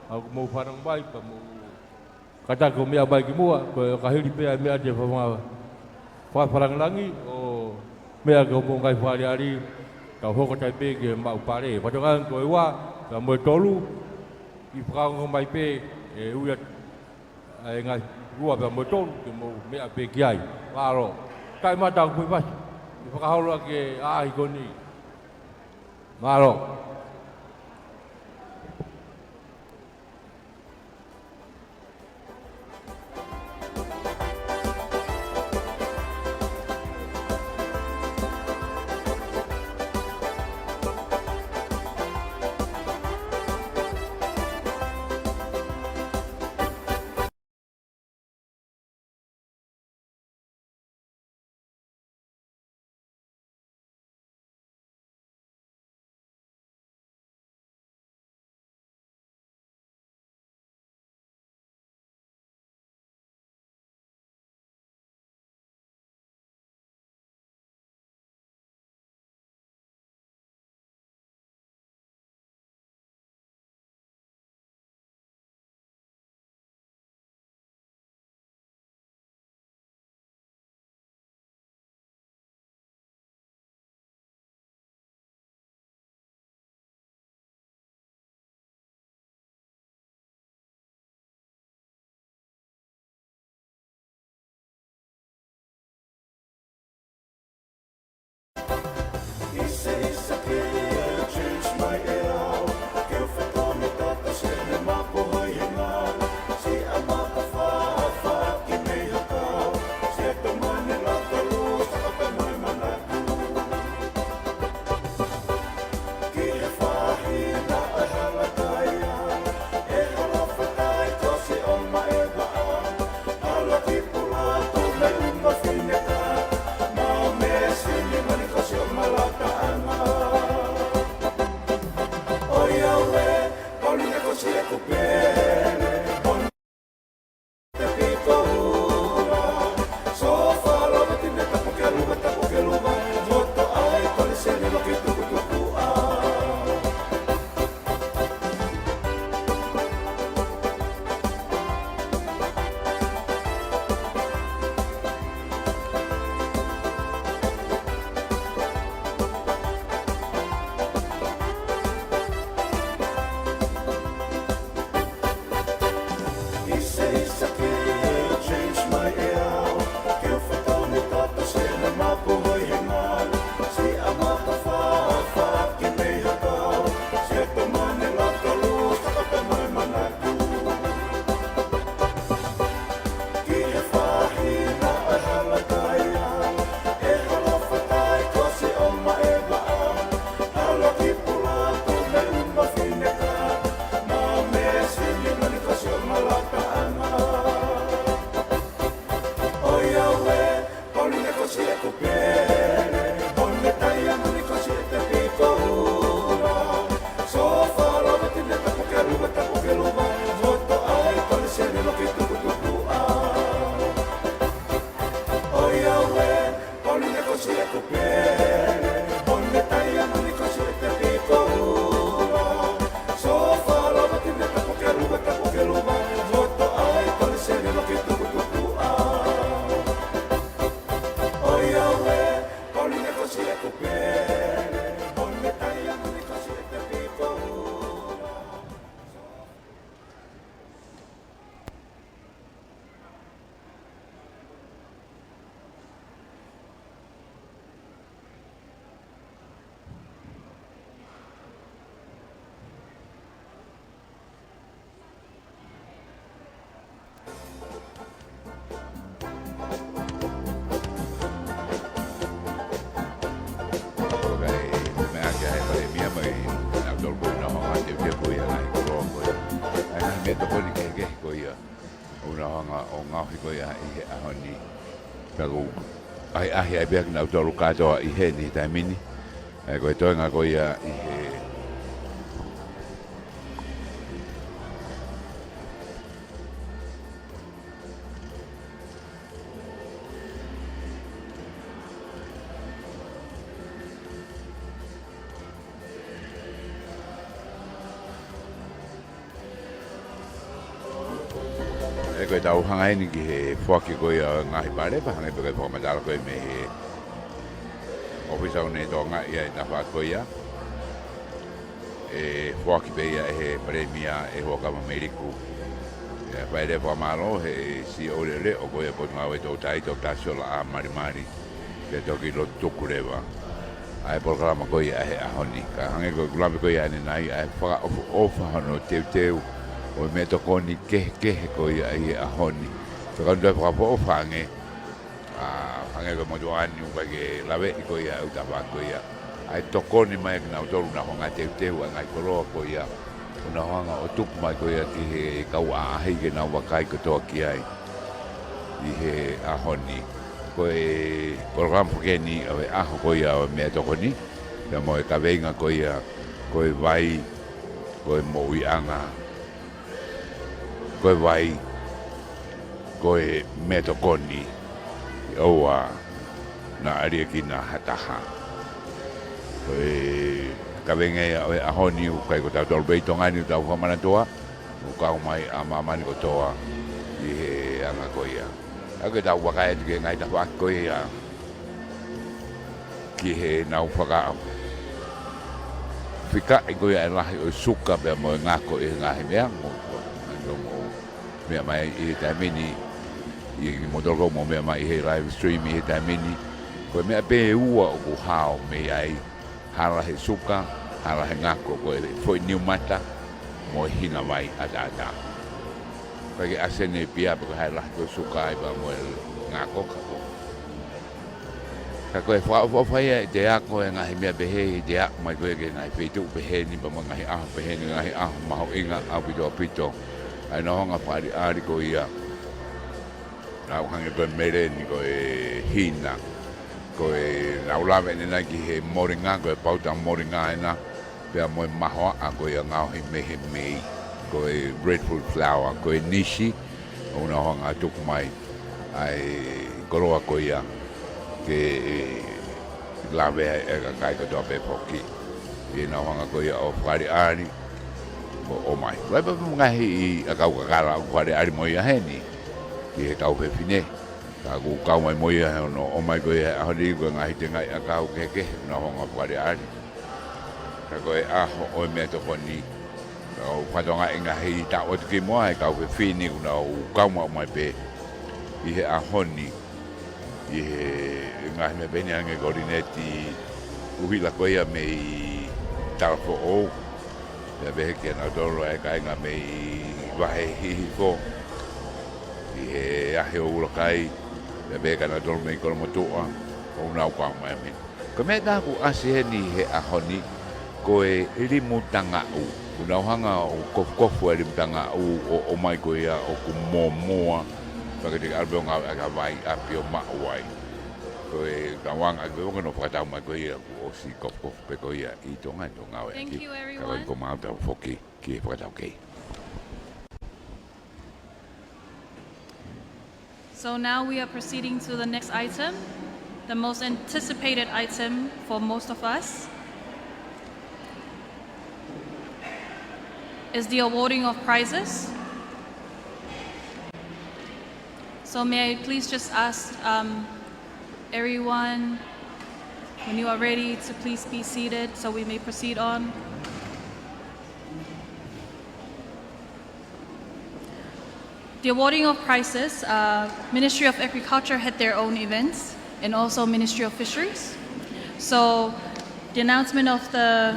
au mau whanang bai, pa mau kata ko mea bai ki mua, ko kahiri pea mea te whaparangalangi, o mea ko mo ngai whariari, Kau hoko tai pe ke mau pare. Patokan ko wa ka mo tolu I frau mai pe e uia ai ngai rua pe mo tolu ke mo me a pe kiai. Paro. Kai mata ku pas. I frau ke ai koni. Maro. ai bek na tolu kato I he ni tamini ko toinga ko ia I he ko tau hanga ni ki he foki ko ia ngai pare pa ngai pe ko madal ko me he ofisa ne Tonga ia na fa ko ia foki pe ia he premia ho ka Ameriku ia pa de pa malo he si olele o ko ia ko ngau to tai to tasola a mari ke to ki lo tukureva ai programa ko ia he ahoni ka hange ko glame ko ia ni nai ai fa ofa no teu o me to koni ke ko ia a honi to kan do pa po fange hange ko mo doani u ke lave ko ia u ta ba ko ia ai to koni mai na to na honga te ngai ko ro ko ia una honga o tuk mai ko ia ki he ka wa he ke na wa kai ko to ki ai I he a honi ko program ke ni a ko ia me to koni ya mo ka venga ko ia ko vai ko Moimoi ko vai ko me to koni oa na aria ki na hataha ko ka venga a honi u kai ko ta tol be tonga ni ta ko mana toa u ka mai a mama ni ko toa I he anga ko ia a ke ta wa kai ki ngai ta wa ko ia ki he na u faka fika ko ia la o suka be mo ngako I ngai me mo me mai I tamini I modoro mo me mai he live stream I tamini Koe mea pe ua o ku hao me ai hala he suka, hala he ngako koe foi niu mata mo hina mai ata. Koe ke asene pia pe hai lah ko suka ai ba mo ngako kako. Ka koe whai te ako e ngahi mea behe te ako mai koe ke ngahi peitu behe ni ba ngahi aho behe ni ngahi aho maho inga au pito. Ai no honga whaari aari ko ia. Nau hange koe mere ni koe hina. Koe naulawe ni nai ki he moringa, koe pauta moringa e na. Pea moe mahoa a koe a ngau he mehe mei. Koe breadfruit flour, koe nishi. O na honga tuku mai. Ai koroa koe ia. Ke lawe e ka kai katoa pe poki. I na honga koe ia o whaari aari. O mai. Rai pa ngahi i a kau kakara o whaari aari mo ia heni. Ki he kau pe fine. Ka ku kau mai mo ia no o mai koe a hori ko ngahi te ngai a kau keke na honga whaari aari. Ka koe aho o mea to koni. O whatonga e ngahi ta o te ki moa e kau pe fine kuna o kau mau mai pe. I he a honi. I he ngahi me beni ange korineti uhila koe ia me i tarafo o. Pea behe kia na dolo e ka inga me i wahe hihi ko. I he ahe o urakai. Pea behe ka na dolo me i kolo motua. O unau kwa mai amin. Ko mea taku asi he ni he ahoni koe rimu tanga u. Unau hanga o kofu e rimu tanga u o mai koe ia o ku moa. Paka te arbe o ngau aka vai api o mauai. Koe kawanga koe onga no whakatau mai koe ia o si kofu pe koe ia I tonga ngau e. Thank you, everyone. Kawa ko mau tau foki ki e whakatau kei. So now we are proceeding to the next item, the most anticipated item for most of us, is the awarding of prizes. So may I please just ask everyone, when you are ready, to please be seated so we may proceed on. The awarding of prizes, Ministry of Agriculture had their own events, and also Ministry of Fisheries. So the announcement of the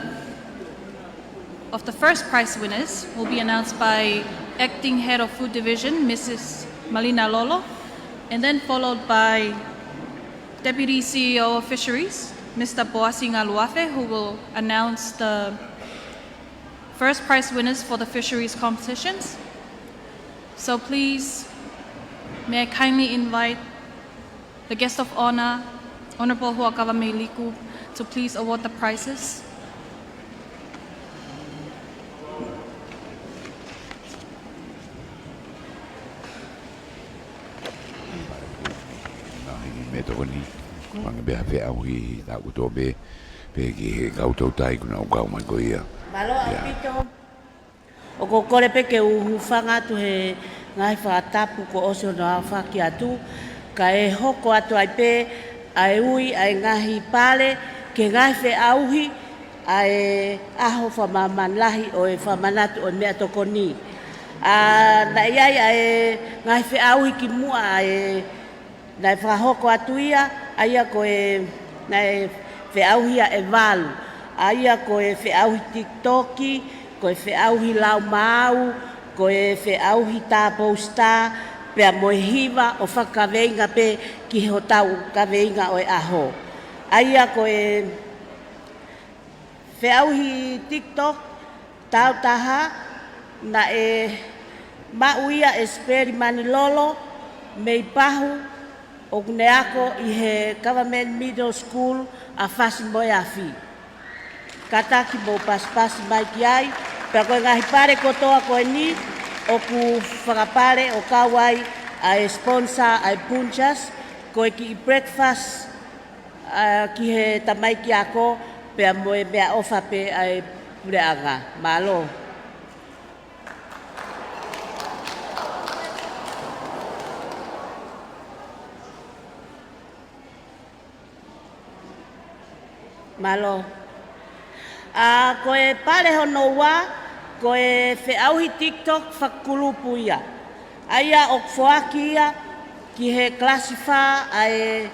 first prize winners will be announced by Acting Head of Food Division, Mrs. Malina Lolo, and then followed by Deputy CEO of Fisheries, Mr. Boasi Ngaluafe, who will announce the first prize winners for the fisheries competitions. So please, may I kindly invite the guest of honor, Honorable Huakava Liku, to please award the prizes. Me to ni pang be fe au hi ta ku to be ki kau to tai ku na kau mai ko ia. Malo apito. O ko kore pe ke u fanga tu he ngai whakatapu ko oso na whaki atu. Ka e hoko atu ai pe ai ui ai ngahi pale ke ngai whe auhi ai aho whamamanlahi o e whamanatu o mea toko ni. Na iai ai ngai whe auhi ki mua ai nai whahoko atu ia, aia ko e nai wheauhi a e walu. Aia ko e wheauhi TikToki, ko e wheauhi lau mau, ko e wheauhi tā posta, pea moe hiwa o whakaweinga pe ki ho tau kaweinga o e aho. Aia ko e wheauhi TikTok, tau taha, na e mauia e speri mani lolo, mei pahu, o kune ako I he government middle school a whasi moe a whi. Kataki mo paspasi mai ki ai, pea koe ngahi pare kotoa koe ni, o ku whakapare o kawai a e sponsor a e punchas, koe ki I breakfast ki he tamai ki ako, pea moe mea ofa pe a e pureanga. Malo. Malo. Koe pare hono wa, koe wheauhi TikTok whakulupu ia. Aia o whaaki ia ki he klasifa ai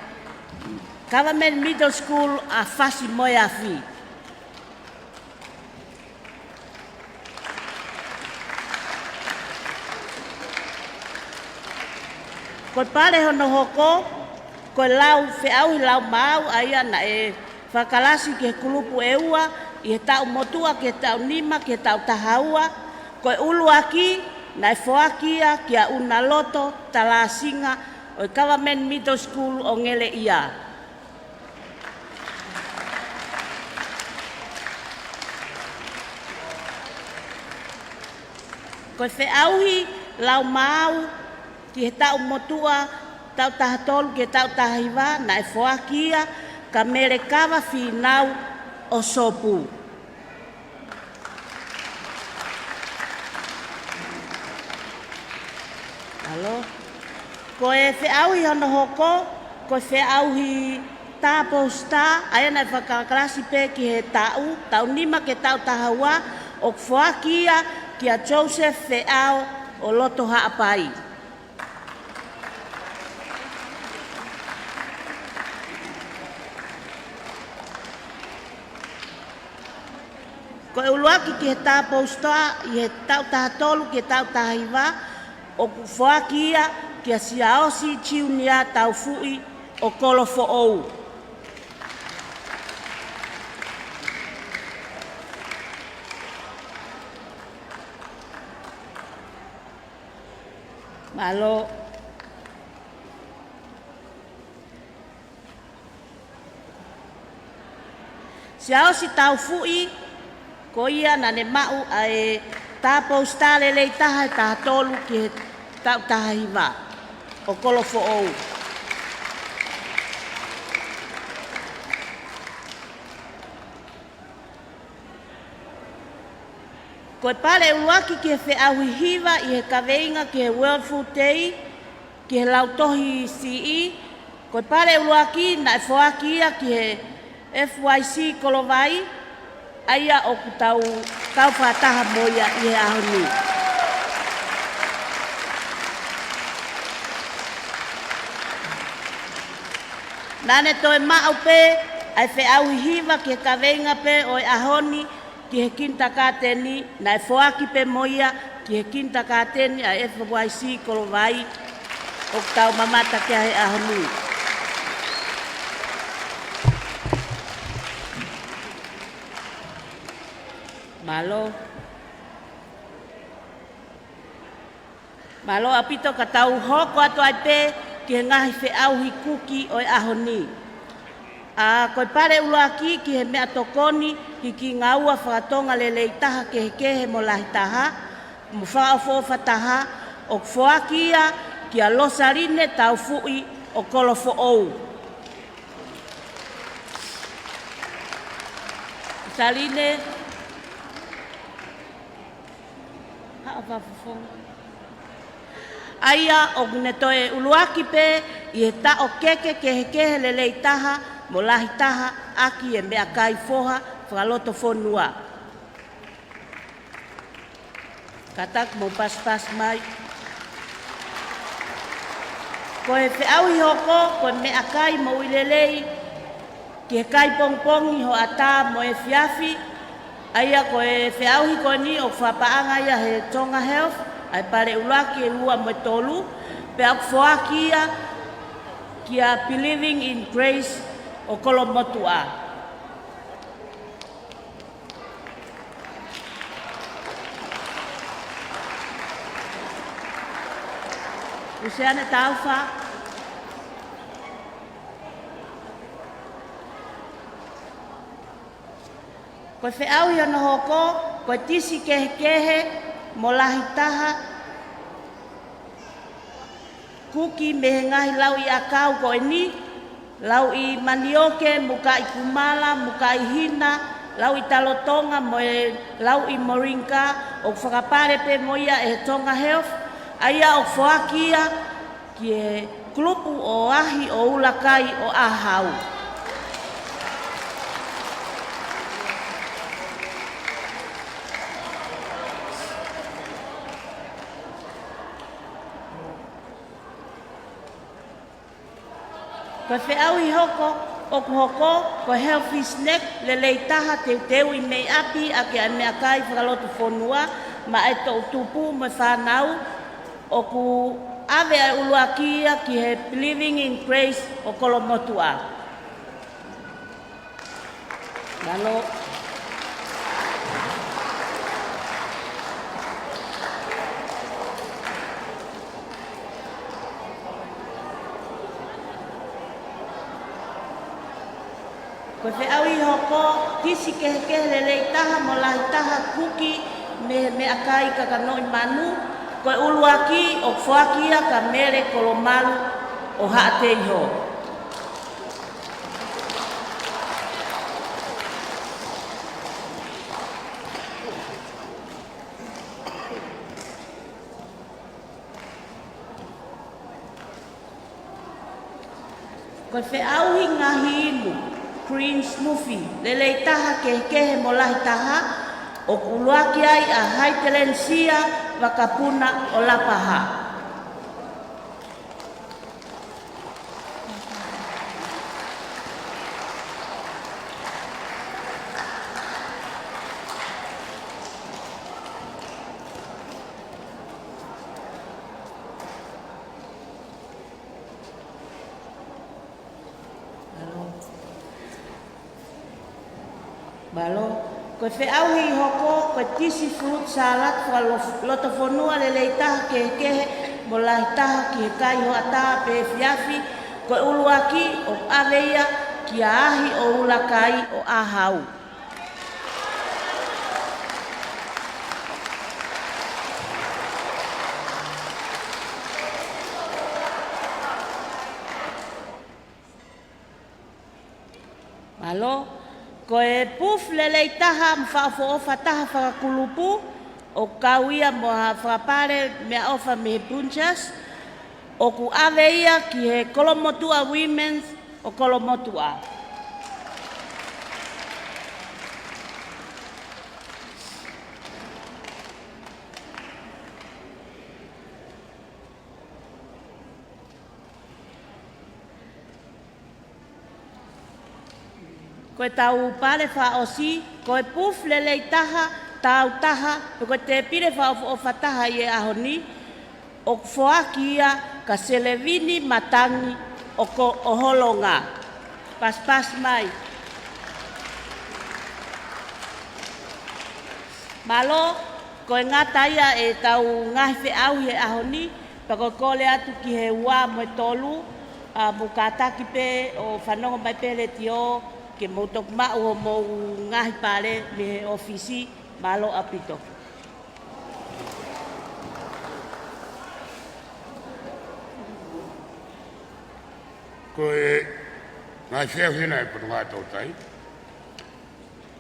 Government Middle School a fasi moi a fi. Koe pare hono hoko, koe lau whiau hi lau mau aia na e whakalasi ke kulupu e ua, i he tau motua, ke tau nima, ke tau tahaua, koe ulu aki, na e whoakia kia una loto, tala singa, o Government Middle School o ngele ia. Koe whiauhi lau mau, ki he tau motua, tau tahatolu ke tau tahiwa, na e whoakia, ka mere kawa whinau o sopu. Alo? Ko e whiauhi hono hoko, ko e whiauhi tāpou sta, aia nai whakakalasi pē ki he tau nima ke tau tahawa, o whoakia ki a Joseph whiau o loto haapai. Ko e uluaki ki he tāpou sta, i he tau tahatolu ki he tau tahiwa, o whoakia ki a siaosi tiunia tau fui o kolofo ou. Malo. Siaosi tau fui, ko ia na ne mau ai tāpou stale lei taha e tahatolu ki he tau tahiwa o kolofo ou. Ko e pare uluaki ki he whiauhi hiwa i he kaweinga ki he World Food Day, ki he lautohi CE. Ko e pare uluaki na e whoaki ia ki he FYC Kolovai, aia o ku tau whataha moia i he ahoni. Nane toi mao pe, ai whiauhi hiwa ki he kaweinga pe o e ahoni, ki he kinta kāteni, na e whoaki pe moia ki he kinta kāteni a FYC Kolovai, o ku tau mamata ki he ahoni. Malo. Malo apito ka tau hoko atu ai pe ki he ngahi whiauhi kuki o e ahoni. Koe pare uluaki ki he mea tokoni ki ngaua whakatonga lelei taha ke he kehe mo lahi taha, mo whaofofa taha, o whoakia ki a losarine tau fui o kolofo ou. Sarine, aia o ne toe uluaki pe i he ta o keke ke he kehe lelei taha mo lahi taha aki e mea kai foha whakaloto whonua. Katak mo pas mai. Ko he whiauhi hoko, ko mea kai mo ilelei ki he kai pongpongi ho ata mo e fiafi. Aia ko e whiauhi ko ni o whapaanga ia he Tonga Health, ai pare ulaki e lua mo tolu, pe au whoakia ki a Believing in Grace o Kolomotua. Useane taufa. Ko whiauhi ana hoko, ko tisi kehe mo lahi taha, kuki me he ngahi lau i akau ko e ni, lau i manioke, muka i kumala, muka i hina, lau i talotonga, mo e lau i morinka, o whakapare pe moia e Tonga Health, aia o whoakia ki e klupu o ahi o ulakai o ahau. Ko whiauhi hoko, o hoko ko healthy snack le leitaha te teu I mei api a ke mea kai whakalotu whonua ma e tō tupu me whanau o ku ave ai uluakia ki he Living in Grace o Kolomotua. Malo. Ko te au I hoko, tisi kehe lelei taha mo lahi taha kuki me akai kakano I manu, ko uluaki o whakia ka mere kolomalu o haa te iho. Ko te au hi ngahi inu, Green Smoothie, lelei taha kehe mo lahi taha, o kuluaki ai a haitelensia wakapuna o lapaha. Balo, ko fe au hi hoko ko tisi fruit salad fa loto fonua le leitaha ke mo laitaha ki kai ho ata pe fiafi ko uluaki o aveia ki ahi o ulakai o ahau. Balo, ko e puf lelei taha mwhaafoofa taha whakakulupu o kauia mo ha whakapare mea ofa me punchas o ku ave ia ki he Kolomotua Women's o Kolomotua. Ko e tau pare wha osi, ko e puf lelei taha, tau taha, ko te pire wha o whataha I e ahoni, o whoaki ia ka selevini matangi o holonga. Pas mai. Malo, ko e ngata ia e tau ngahi whi au I e ahoni, pako kole atu ki he ua mo e tolu, mukataki pe o whanongo mai pele tio, ke motok mau o mo ngahi pare me he ofisi malo apito. Ko e ngahi whiawhina e putu ngā tautai.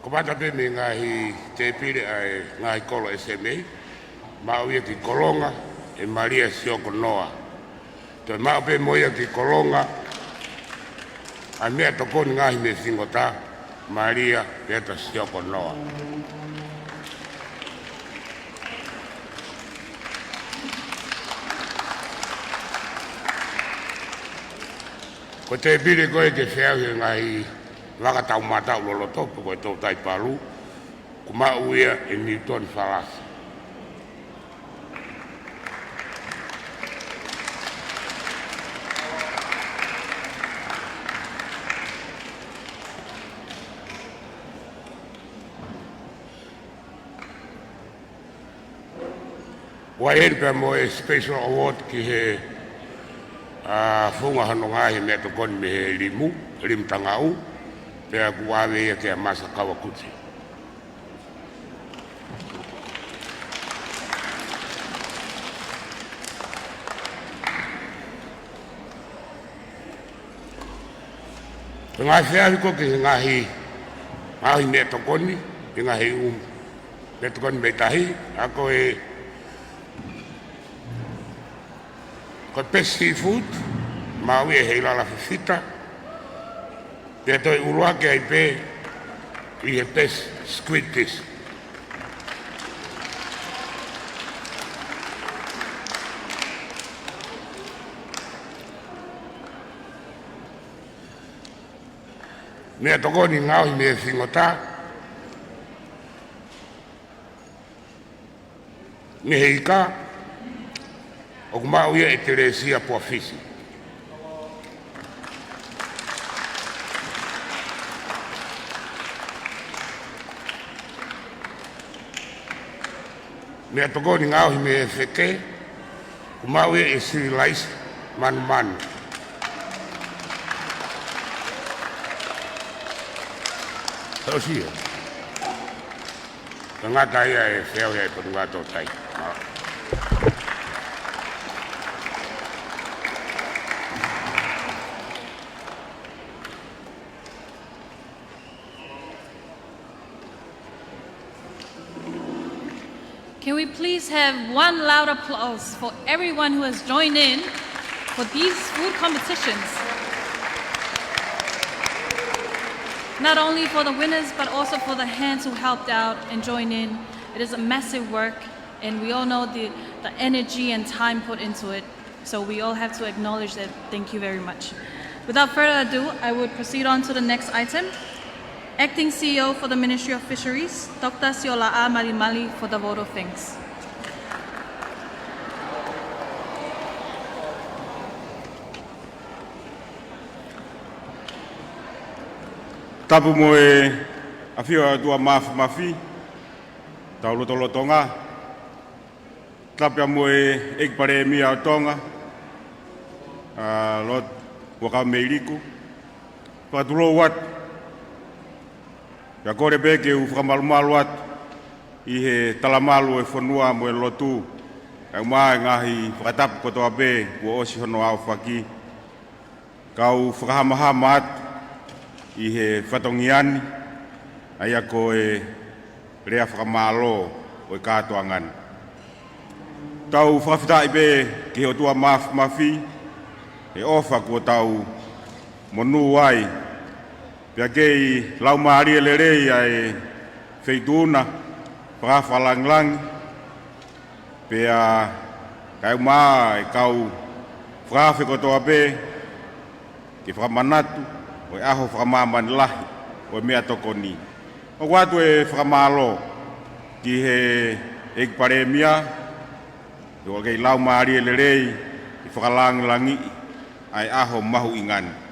Ko pata pe me ngahi te pire ai ngahi kolo SMA, mau ia ki kolonga e Maria Sioko Noa. Toi mau pe moia ki kolonga, a mea tokoni ngahi me singota, Maria Peta Sioko Noa. Ko te pire koe ke whiahi ngahi wakatau matau lolo topu koe tau tai paru, ku mau ia e Newton Falasi. Wai heri pia mo e special award ki he whunga hano ngahi mea tokoni me he limu tangau, pia kuawe ia ke a masa kawakuti. Ngahi whiahi ko ki ngahi mea tokoni, ngahi mea tokoni me tahi, ako e ko best seafood, mau e hei lala whiwhita. Pea toi uruake ai pē, I he best squid dish. Mea toko ni ngau hi me fingota. Me heika. O kumau ia e Teresia Puafisi. Mea toko ni ngau hi me feke. Kumau ia e Sirilais Manu Manu. Tau sia. Tangata ia e wheo ia e Tongatapu tai. Can we please have one loud applause for everyone who has joined in for these food competitions? Not only for the winners, but also for the hands who helped out and joined in. It is a massive work, and we all know the energy and time put into it. So we all have to acknowledge that. Thank you very much. Without further ado, I would proceed on to the next item. Acting CEO for the Ministry of Fisheries, Dr. Siola'a Malimali, for the vote of thanks. Tapu moe awhia tua mafi, tau lotolo Tonga. Tapia moe ekpare mia o Tonga, lot waka meiriku. Patulo wat, ya kore beke u whakamalumalu atu I he talamalu e whanua mo e Latu. E mai ngahi whakatapu kotoa be ua osi hono au whaki. Kau whakahamahama atu I he whatongiani aia ko e rea whakamalo o e Katoanga'i. Tau whakawhitai be ki ho tua mafi e ofa kua tau monu ai. Pia kei lau maari e le rei ai feituna, whakawhalang-lang, pia kai maa e kau whakawhi kotoa pe, ki whakamanatu, o e aho whakamamani lahi, o e mea tokoni. O watu e whakamalo, ki he ekpare mia, o kei lau maari e le rei, ki whakalang-langi, ai aho mahu ingani.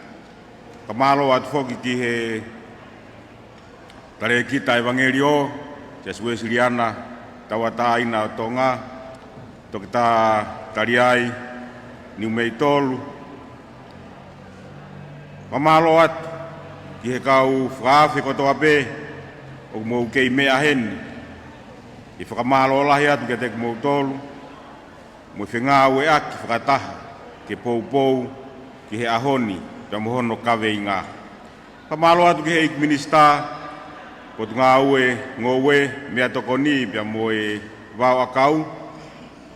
Kamalo atu foki ki he tare kita e Wangerio, Jesue Siriana, tawata ina o Tonga, tokita tariai, niumei tolu. Kamalo atu ki he kau whaafi kotoa pe, o mou kei mea hen. I whakamalo lahi atu ke te mou tolu, mo whengau e aki whakataha, ke pou ki he ahoni. Pia mohono kawe inga. Kamalo atu ki heik minista, potu ngā ue, ngowe, mea tokoni, pia mo e wau akau,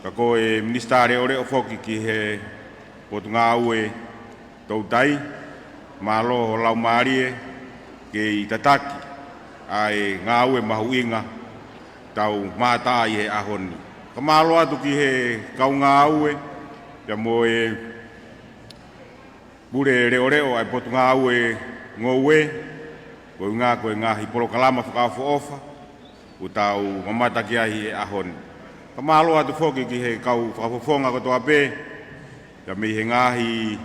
ka ko e Ministerial ore o foki ki he potu ngā ue tautai, malo ho lau maarie, ke I tataki, ai ngā ue mahu inga, tau mātaa I he ahoni. Kamalo atu ki he kau ngā ue, pia mo e Bure reo ai potu ngā ue ngowe, koe ngā hipolo kalama whakawho ofa, u tau mamata ki ahi e ahoni. Kamalo atu whoki ki he kau whakawhonga kotoa pe, ka me he ngāhi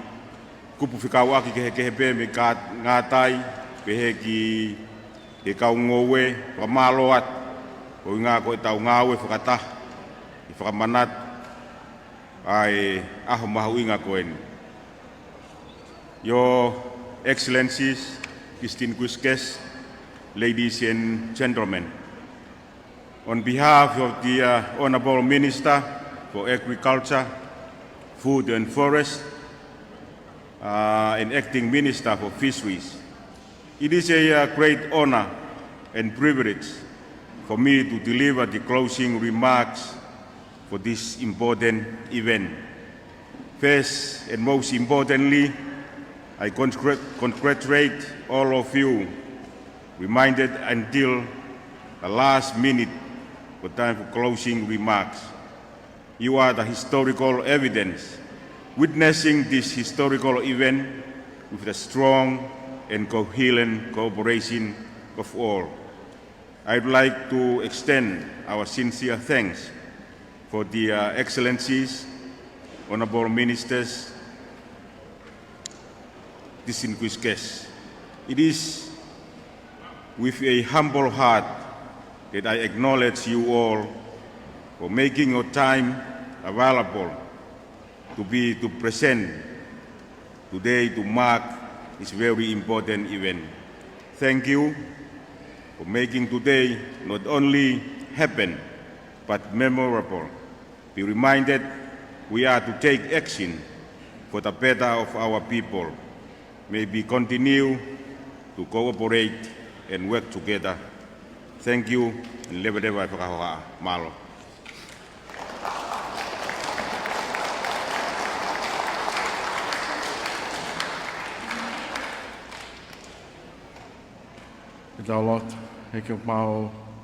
kupu whikau aki ki he kehe pe me ngā tai, pe he ki he kau ngowe, kamalo atu, koe ngā koe tau ngā ue whakataha, I whakamanatu, ai aho mahu inga koe ni. Your Excellencies, distinguished guests, ladies and gentlemen, on behalf of the Honourable Minister for Agriculture, Food and Forest, and Acting Minister for Fisheries, it is a great honour and privilege for me to deliver the closing remarks for this important event. First and most importantly, I congratulate all of you, reminded until the last minute for time for closing remarks. You are the historical evidence, witnessing this historical event with a strong and coherent cooperation of all. I'd like to extend our sincere thanks for the excellencies, honorable ministers, distinguished guests. It is with a humble heart that I acknowledge you all for making your time available to present today to mark this very important event. Thank you for making today not only happen, but memorable. Be reminded we are to take action for the better of our people. May we continue to cooperate and work together. Thank you. Lebedewa Fakavahapule'anga malo. Salote, ik heb maar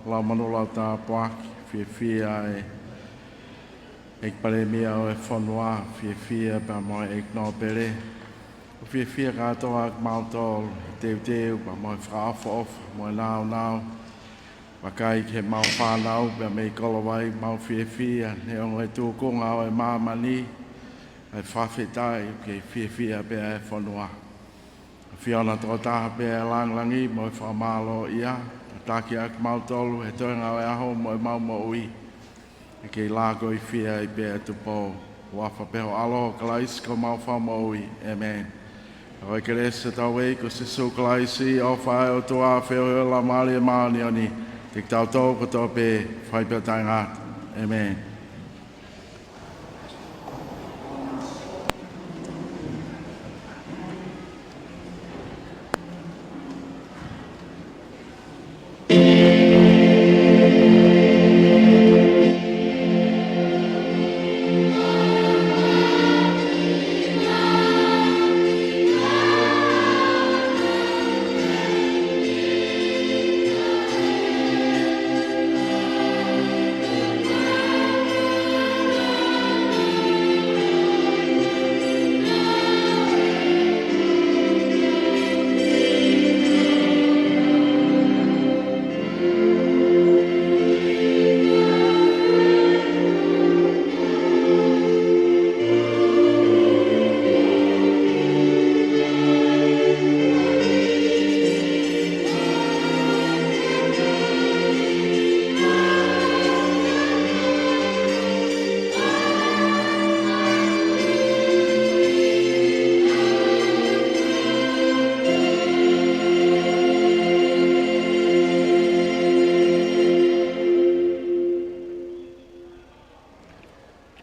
la manula ta pak, via ik ben meer van waar, via bij mij ik nou bele, via gaat ook maar tol, deel, bij mij vraag of, mij nou, maar kijk het maar van nou, bij mij kolwai, maar via, nee toe kon nou maar niet, het favoriet, via bij van waar. Fiona trota be langi mo fa malo ia taki ak mau tolu e toenga e aho mo ui e ke lago I fia I be tu po wafa peho alo klais ko mau fa mo ui amen o ke lesa tawe ko se so klaisi o fa o to a feo la mali mani oni te tau to ko to be fai pe tanga amen.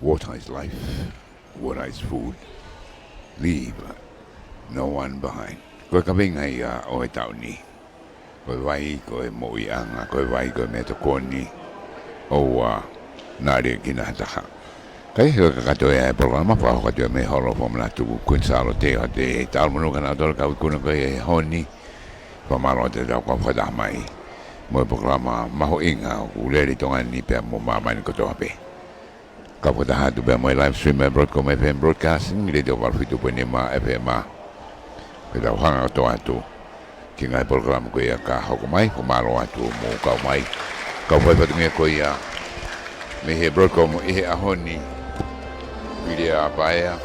Water is life, water is food. Leave no one behind. Koe ka winga ia o e tau ni. Koe wai, koe moi'anga, koe wai, koe me tokoni. O nare ki na hataha. Kai heo ka katoe e programa pa ho katoe me holo po Latu kun Salote o te tau manu kana tol ka kuna koe e honi. Pa malo te tau ka whata mai. Mo programa maho inga u leri tonga ni pe mo mamani koto hape. Kaputahan tu mo live stream broadcom FM broadcasting radio Valfitu Penema FM. Kita hanga to atu. Kingai program ko ya ka hokomai kumalo atu mo ka mai. Ka foi patunge ko ya. Me he broadcom e ahoni. Video apaia.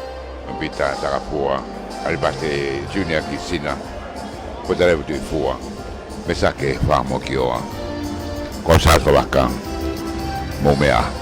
Mbita takapua. Albate junior kisina. Podare tu fua. Mesake famo kioa. Ko sa ko bakang. Mo mea.